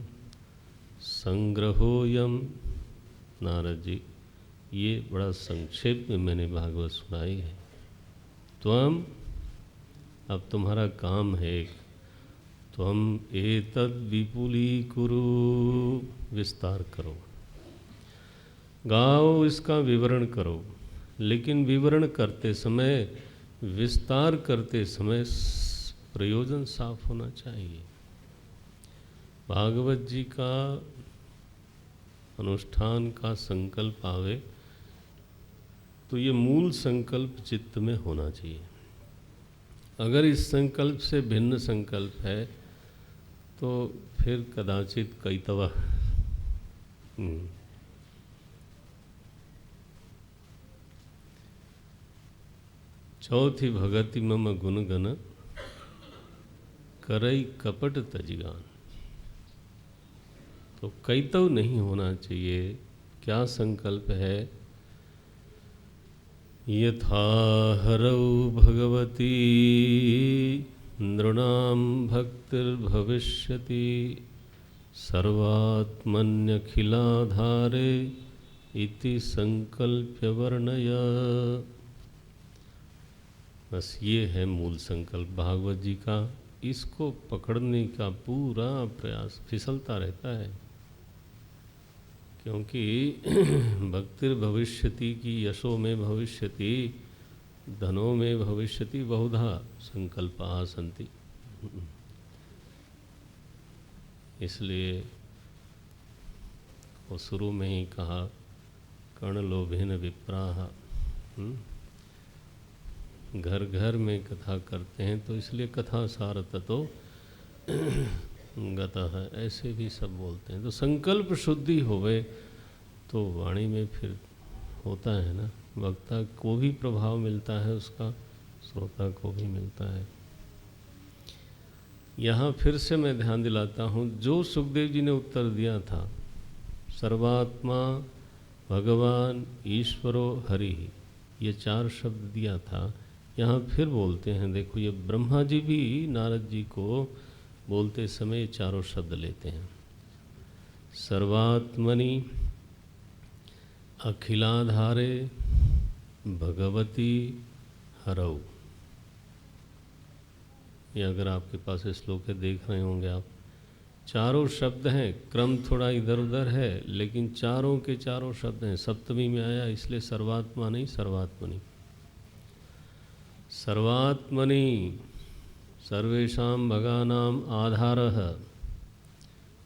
संग्रहोऽयं। नारद जी, ये बड़ा संक्षेप में मैंने भागवत सुनाई है। त्वम, अब तुम्हारा काम है, त्वम एतद् विपुलीकुरु, विस्तार करो, गाओ, इसका विवरण करो। लेकिन विवरण करते समय, विस्तार करते समय प्रयोजन साफ होना चाहिए। भागवत जी का अनुष्ठान का संकल्प आवे तो ये मूल संकल्प चित्त में होना चाहिए। अगर इस संकल्प से भिन्न संकल्प है तो फिर कदाचित कैतवा। चौथी भगति मम गुण गन करई कपट तजिगान। तो कैतव नहीं होना चाहिए। क्या संकल्प है? यथा हरौ भगवती नृणां भक्तिर्भविष्यति सर्वात्मन्यखिलाधारे इति संकल्प्य वर्णय। बस ये है मूल संकल्प भागवत जी का। इसको पकड़ने का पूरा प्रयास फिसलता रहता है, क्योंकि भक्तिर्भविष्यति की यशो में भविष्यति, धनो में भविष्यति, बहुधा संकल्पा सन्ति। इसलिए वो शुरू में ही कहा कर्णलोभेन विप्राः। घर घर में कथा करते हैं तो इसलिए कथा सार ततो गता है, ऐसे भी सब बोलते हैं। तो संकल्प शुद्धि होवे तो वाणी में फिर होता है ना, वक्ता को भी प्रभाव मिलता है, उसका श्रोता को भी मिलता है। यहाँ फिर से मैं ध्यान दिलाता हूँ, जो सुखदेव जी ने उत्तर दिया था, सर्वात्मा, भगवान, ईश्वरो, हरि, ये 4 शब्द दिया था। यहाँ फिर बोलते हैं, देखो ये ब्रह्मा जी भी नारद जी को बोलते समय 4 शब्द लेते हैं। सर्वात्मनि, अखिलाधारे, भगवती, हरौ। ये अगर आपके पास श्लोक है, देख रहे होंगे आप, 4 शब्द हैं। क्रम थोड़ा इधर उधर है, लेकिन चारों के 4 शब्द हैं। सप्तमी में आया इसलिए सर्वात्मा नहीं, सर्वात्मनि। सर्वात्मनि सर्वेषां भगानां आधारः,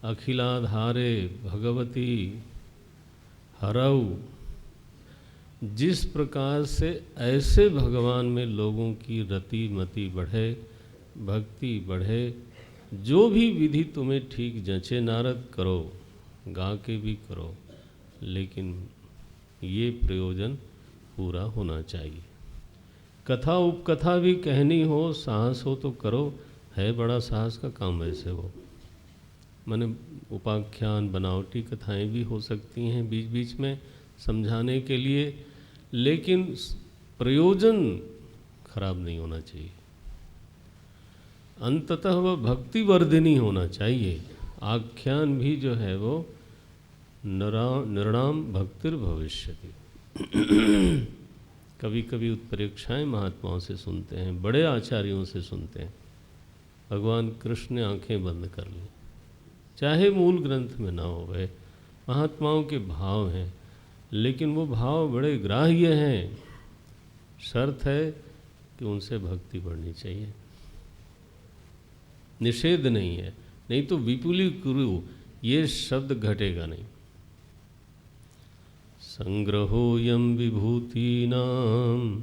अखिलाधारे भगवती हरौ। जिस प्रकार से ऐसे भगवान में लोगों की रति मति बढ़े, भक्ति बढ़े, जो भी विधि तुम्हें ठीक जचे नारद करो, गा के भी करो, लेकिन ये प्रयोजन पूरा होना चाहिए। कथा उपकथा भी कहनी हो, साहस हो तो करो, है बड़ा साहस का काम वैसे वो। माने उपाख्यान, बनावटी कथाएं भी हो सकती हैं बीच बीच में समझाने के लिए, लेकिन प्रयोजन खराब नहीं होना चाहिए। अंततः वह भक्तिवर्धिनी होना चाहिए। आख्यान भी जो है वो नृणाम भक्तिर्भविष्यति। कभी कभी उत्प्रेक्षाएँ महात्माओं से सुनते हैं, बड़े आचार्यों से सुनते हैं। भगवान कृष्ण ने आंखें बंद कर ली, चाहे मूल ग्रंथ में ना हो, वह महात्माओं के भाव हैं, लेकिन वो भाव बड़े ग्राह्य हैं। शर्त है कि उनसे भक्ति बढ़नी चाहिए, निषेध नहीं है। नहीं तो विपुलीकुरु ये शब्द घटेगा नहीं। संग्रहोऽयं विभूतीनां,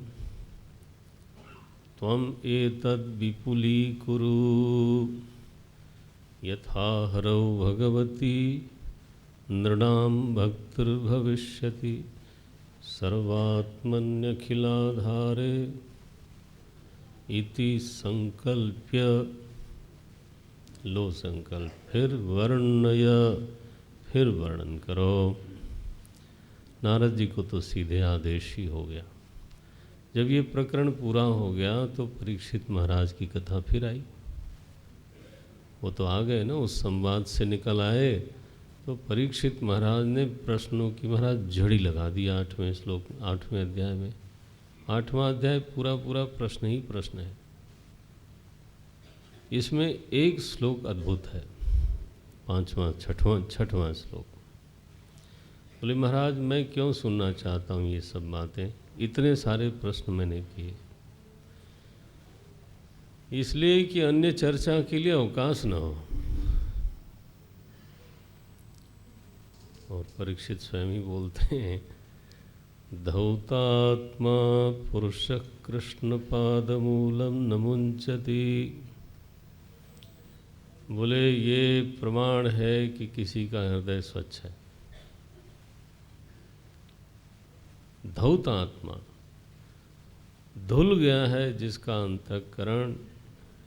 त्वम एतद् विपुलीकुरु यथा हरौ भगवती नृणां भक्तिर्भविष्यति सर्वात्मन्यखिलाधारे इति संकल्प्य। लो संकल्प, फिर वर्णय, फिर वर्णन करो। नारद जी को तो सीधे आदेश ही हो गया। जब ये प्रकरण पूरा हो गया तो परीक्षित महाराज की कथा फिर आई। वो तो आ गए ना, उस संवाद से निकल आए। तो परीक्षित महाराज ने प्रश्नों की महाराज झड़ी लगा दी 8वें श्लोक, 8वें अध्याय में। 8वां अध्याय पूरा पूरा प्रश्न ही प्रश्न है। इसमें एक श्लोक अद्भुत है, 5वां 6वां श्लोक। बोले महाराज मैं क्यों सुनना चाहता हूँ ये सब बातें, इतने सारे प्रश्न मैंने किए, इसलिए कि अन्य चर्चा के लिए अवकाश न हो। और परीक्षित स्वयं ही बोलते हैं, धौतात्मा पुरुष कृष्ण पादमूलम न मुंचति। बोले ये प्रमाण है कि किसी का हृदय स्वच्छ है। धौतात्मा, धुल गया है जिसका अंतःकरण,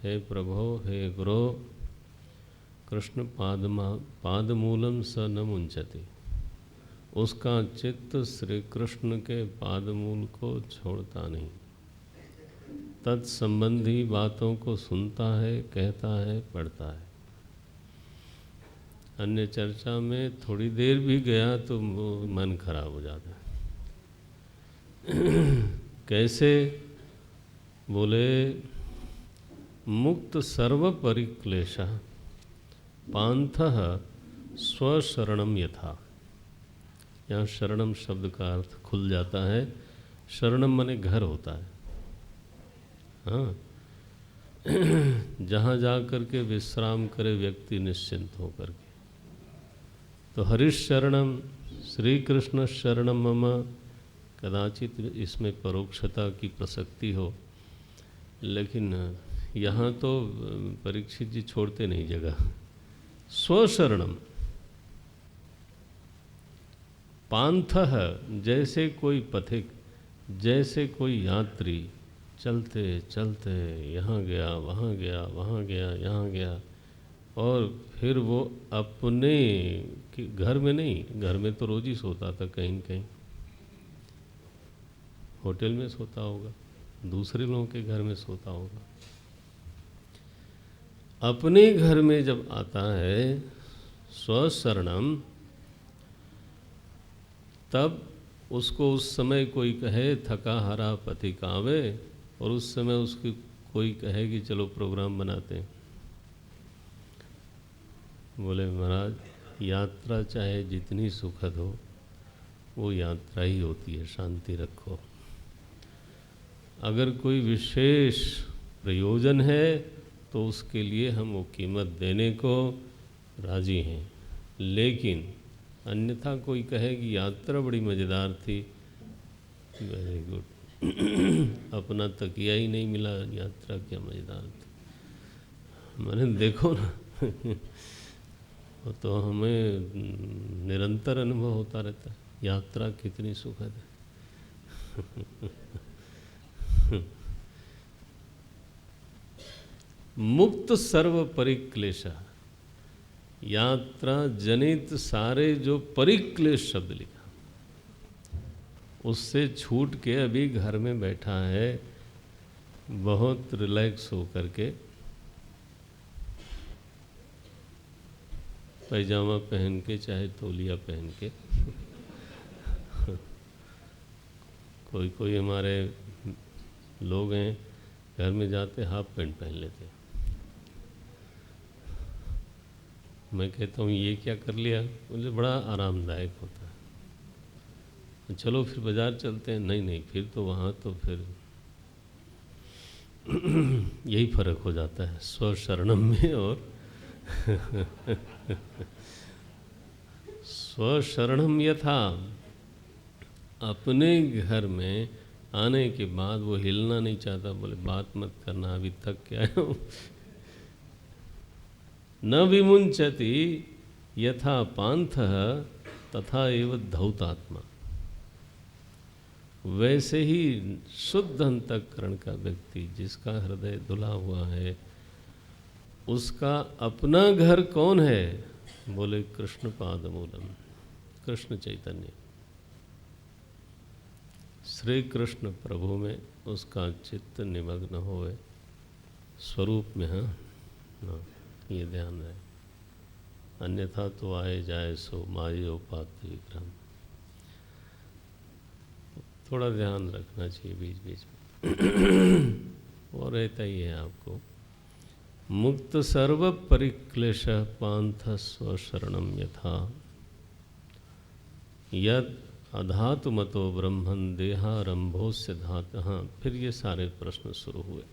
हे प्रभो हे गुरो, कृष्ण पादमूलम स न मुंचति। उसका चित्त श्री कृष्ण के पादमूल को छोड़ता नहीं, तत्संबंधी बातों को सुनता है, कहता है, पढ़ता है। अन्य चर्चा में थोड़ी देर भी गया तो मन खराब हो जाता है। कैसे? बोले मुक्त सर्व परिक्लेशः पांथः स्वशरणम यथा। यहाँ शरणम शब्द का अर्थ खुल जाता है। शरणम माने घर होता है। हाँ, जहाँ जा कर के विश्राम करे व्यक्ति निश्चिंत हो करके। तो हरिश शरणम, श्री कृष्ण शरणम मम, कदाचित इसमें परोक्षता की प्रसक्ति हो, लेकिन यहाँ तो परीक्षित जी छोड़ते नहीं जगह। स्वशरणम, पांथः जैसे कोई पथिक, जैसे कोई यात्री चलते चलते यहाँ गया, वहाँ गया, वहाँ गया, यहाँ गया, और फिर वो अपने घर में नहीं, घर में तो रोज ही सोता था, कहीं न कहीं होटल में सोता होगा, दूसरे लोगों के घर में सोता होगा। अपने घर में जब आता है स्वशरणम, तब उसको उस समय कोई कहे थका हारा पथिक आवे, और उस समय उसकी कोई कहे कि चलो प्रोग्राम बनाते हैं। बोले महाराज यात्रा चाहे जितनी सुखद हो, वो यात्रा ही होती है, शांति रखो। अगर कोई विशेष प्रयोजन है तो उसके लिए हम वो कीमत देने को राजी हैं, लेकिन अन्यथा कोई कहे कि यात्रा बड़ी मज़ेदार थी, वेरी गुड, अपना तकिया ही नहीं मिला, यात्रा क्या मज़ेदार थी। मैंने देखो ना तो हमें निरंतर अनुभव होता रहता है, यात्रा कितनी सुखद है। मुक्त सर्व परिक्लेश, यात्रा जनित सारे जो परिक्लेश शब्द लिखा, उससे छूट के अभी घर में बैठा है, बहुत रिलैक्स हो करके, पैजामा पहन के चाहे तौलिया पहन के। कोई कोई हमारे लोग हैं घर में जाते हाफ पैंट पहन लेते। मैं कहता हूँ ये क्या कर लिया? मुझे बड़ा आरामदायक होता है। चलो फिर बाज़ार चलते हैं। नहीं नहीं, फिर तो वहाँ तो फिर यही फर्क हो जाता है स्वशरणम में और स्वशरणम यथा, अपने घर में आने के बाद वो हिलना नहीं चाहता, बोले बात मत करना, अभी थक के आया हूँ। न विमुंचति यथा पांथः तथा एव धौतात्मा। वैसे ही शुद्ध अंतःकरण का व्यक्ति, जिसका हृदय धुला हुआ है, उसका अपना घर कौन है? बोले कृष्ण पादमूलम, कृष्ण चैतन्य। श्री कृष्ण प्रभु में उसका चित्त निमग्न होए, स्वरूप में। हाँ हाँ, ये ध्यान रहे, अन्यथा तो आए जाए सो माये उपात्त विक्रम। थोड़ा ध्यान रखना चाहिए बीच बीच में। और रहता ही है आपको। मुक्त सर्व परिक्लेश पांथ स्वशरणम यथा यद अधातु मतो ब्रह्मन देहारंभो से धात। हाँ, फिर ये सारे प्रश्न शुरू हुए।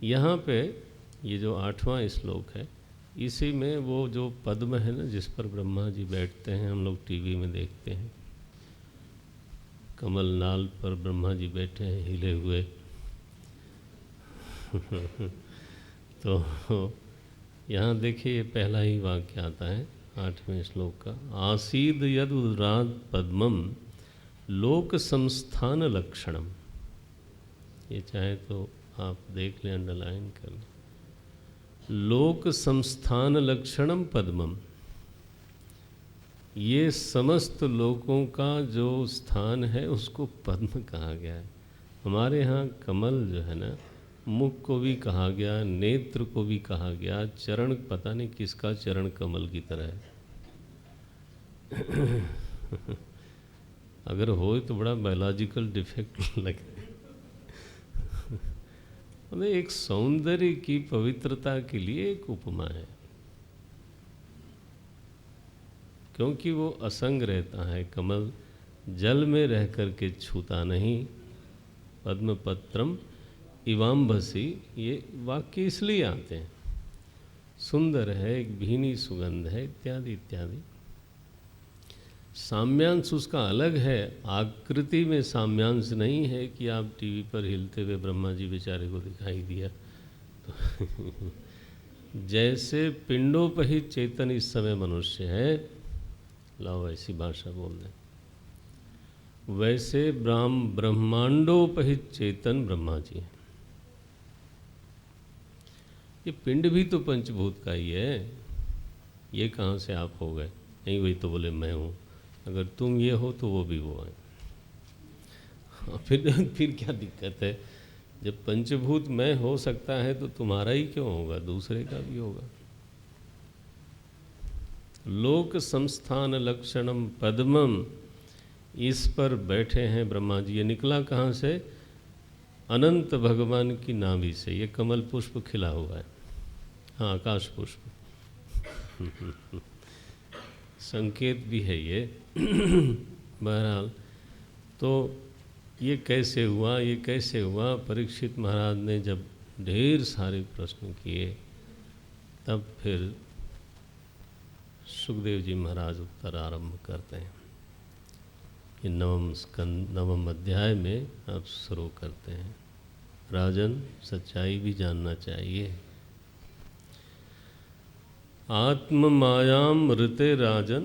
यहाँ पे ये जो 8वां श्लोक है, इसी में वो जो पद्म है ना, जिस पर ब्रह्मा जी बैठते हैं, हम लोग टीवी में देखते हैं, कमल नाल पर ब्रह्मा जी बैठे हैं हिले हुए। तो यहाँ देखिए, ये पहला ही वाक्य आता है 8वें श्लोक का। आसीद यद उदरात पद्मम लोक संस्थान लक्षणम। ये चाहे तो आप देख लें, अंडरलाइन कर लें। लोक संस्थान लक्षणम पद्मम, ये समस्त लोकों का जो स्थान है उसको पद्म कहा गया है। हमारे यहाँ कमल जो है ना, मुख को भी कहा गया, नेत्र को भी कहा गया, चरण पता नहीं किसका चरण कमल की तरह है। अगर हो तो बड़ा बायोलॉजिकल डिफेक्ट लगे। मतलब एक सौंदर्य की पवित्रता के लिए एक उपमा है, क्योंकि वो असंग रहता है। कमल जल में रह कर के छूता नहीं। पद्मपत्रम इवाम्भसी, ये वाक्य इसलिए आते हैं। सुंदर है, एक भीनी सुगंध है, इत्यादि इत्यादि। साम्यांश उसका अलग है, आकृति में साम्यांश नहीं है कि आप टीवी पर हिलते हुए ब्रह्मा जी बेचारे को दिखाई दिया। तो जैसे पिंडोपहित चेतन इस समय मनुष्य है, लाओ ऐसी भाषा बोल दें, वैसे ब्रह्मांडोपहित चेतन ब्रह्मा जी हैं। ये पिंड भी तो पंचभूत का ही है। ये कहाँ से आप हो गए? नहीं, वही तो बोले मैं हूँ। अगर तुम ये हो तो वो भी वो है। फिर क्या दिक्कत है? जब पंचभूत मैं हो सकता है तो तुम्हारा ही क्यों होगा? दूसरे का भी होगा। लोक संस्थान लक्षणम पद्मम, इस पर बैठे हैं ब्रह्मा जी। ये निकला कहाँ से? अनंत भगवान की नाभि से। ये कमल पुष्प खिला हुआ है। हाँ, आकाश पुष्प। संकेत भी है ये। बहरहाल, तो ये कैसे हुआ, ये कैसे हुआ? परीक्षित महाराज ने जब ढेर सारे प्रश्न किए, तब फिर सुखदेव जी महाराज उत्तर आरंभ करते हैं। ये 9वें स्कंद 9वें अध्याय में आप शुरू करते हैं। राजन, सच्चाई भी जानना चाहिए। आत्म मायाम ऋते राजन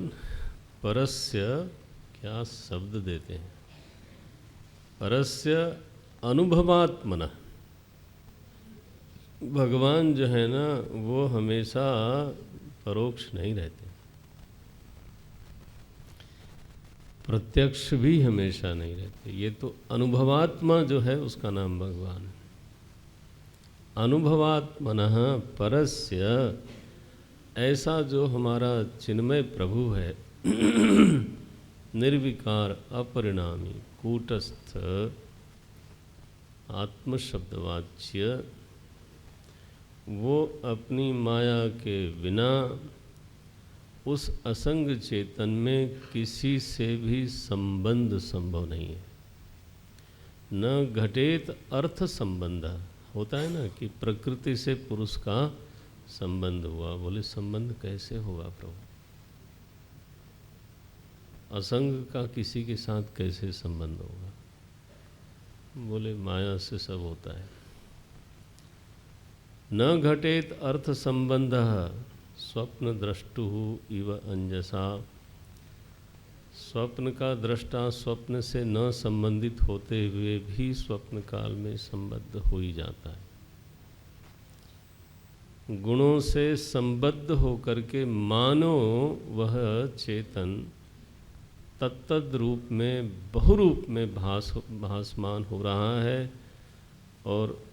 परस्य, क्या शब्द देते हैं, परस्य अनुभवात्मना। भगवान जो है ना, वो हमेशा परोक्ष नहीं रहते, प्रत्यक्ष भी हमेशा नहीं रहते। ये तो अनुभवात्मा जो है उसका नाम भगवान है। अनुभवात्मनः परस्य, ऐसा जो हमारा चिन्मय प्रभु है, निर्विकार, अपरिणामी, कूटस्थ, आत्मशब्दवाच्य, वो अपनी माया के बिना उस असंग चेतन में किसी से भी संबंध संभव नहीं है। न घटेत अर्थ संबंध, होता है ना कि प्रकृति से पुरुष का संबंध हुआ। बोले संबंध कैसे होगा प्रभु? असंग का किसी के साथ कैसे संबंध होगा? बोले माया से सब होता है। न घटेत अर्थ संबंध स्वप्न द्रष्टु इव अंजसा। स्वप्न का दृष्टा स्वप्न से न संबंधित होते हुए भी स्वप्न काल में संबद्ध हो ही जाता है। गुणों से संबद्ध होकर के मानो वह चेतन तत्तद रूप में बहुरूप में भासमान हो रहा है। और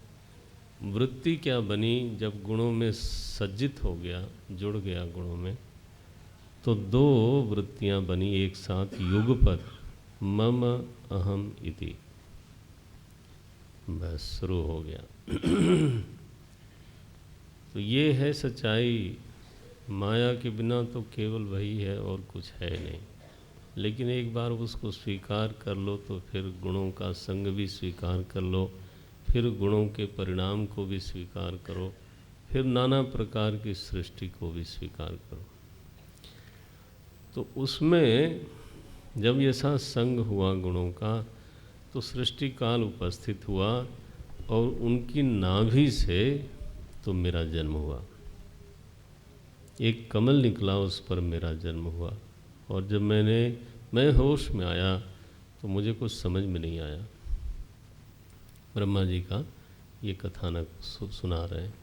वृत्ति क्या बनी, जब गुणों में सज्जित हो गया, जुड़ गया गुणों में, तो दो वृत्तियां बनी एक साथ युगपत, मम अहम इति। बस शुरू हो गया। तो ये है सच्चाई। माया के बिना तो केवल वही है और कुछ है नहीं। लेकिन एक बार उसको स्वीकार कर लो तो फिर गुणों का संग भी स्वीकार कर लो, फिर गुणों के परिणाम को भी स्वीकार करो, फिर नाना प्रकार की सृष्टि को भी स्वीकार करो। तो उसमें जब ऐसा संग हुआ गुणों का, तो सृष्टि काल उपस्थित हुआ और उनकी नाभि से तो मेरा जन्म हुआ। एक कमल निकला, उस पर मेरा जन्म हुआ। और जब मैं होश में आया तो मुझे कुछ समझ में नहीं आया। ब्रह्मा जी का ये कथानक सुना रहे हैं।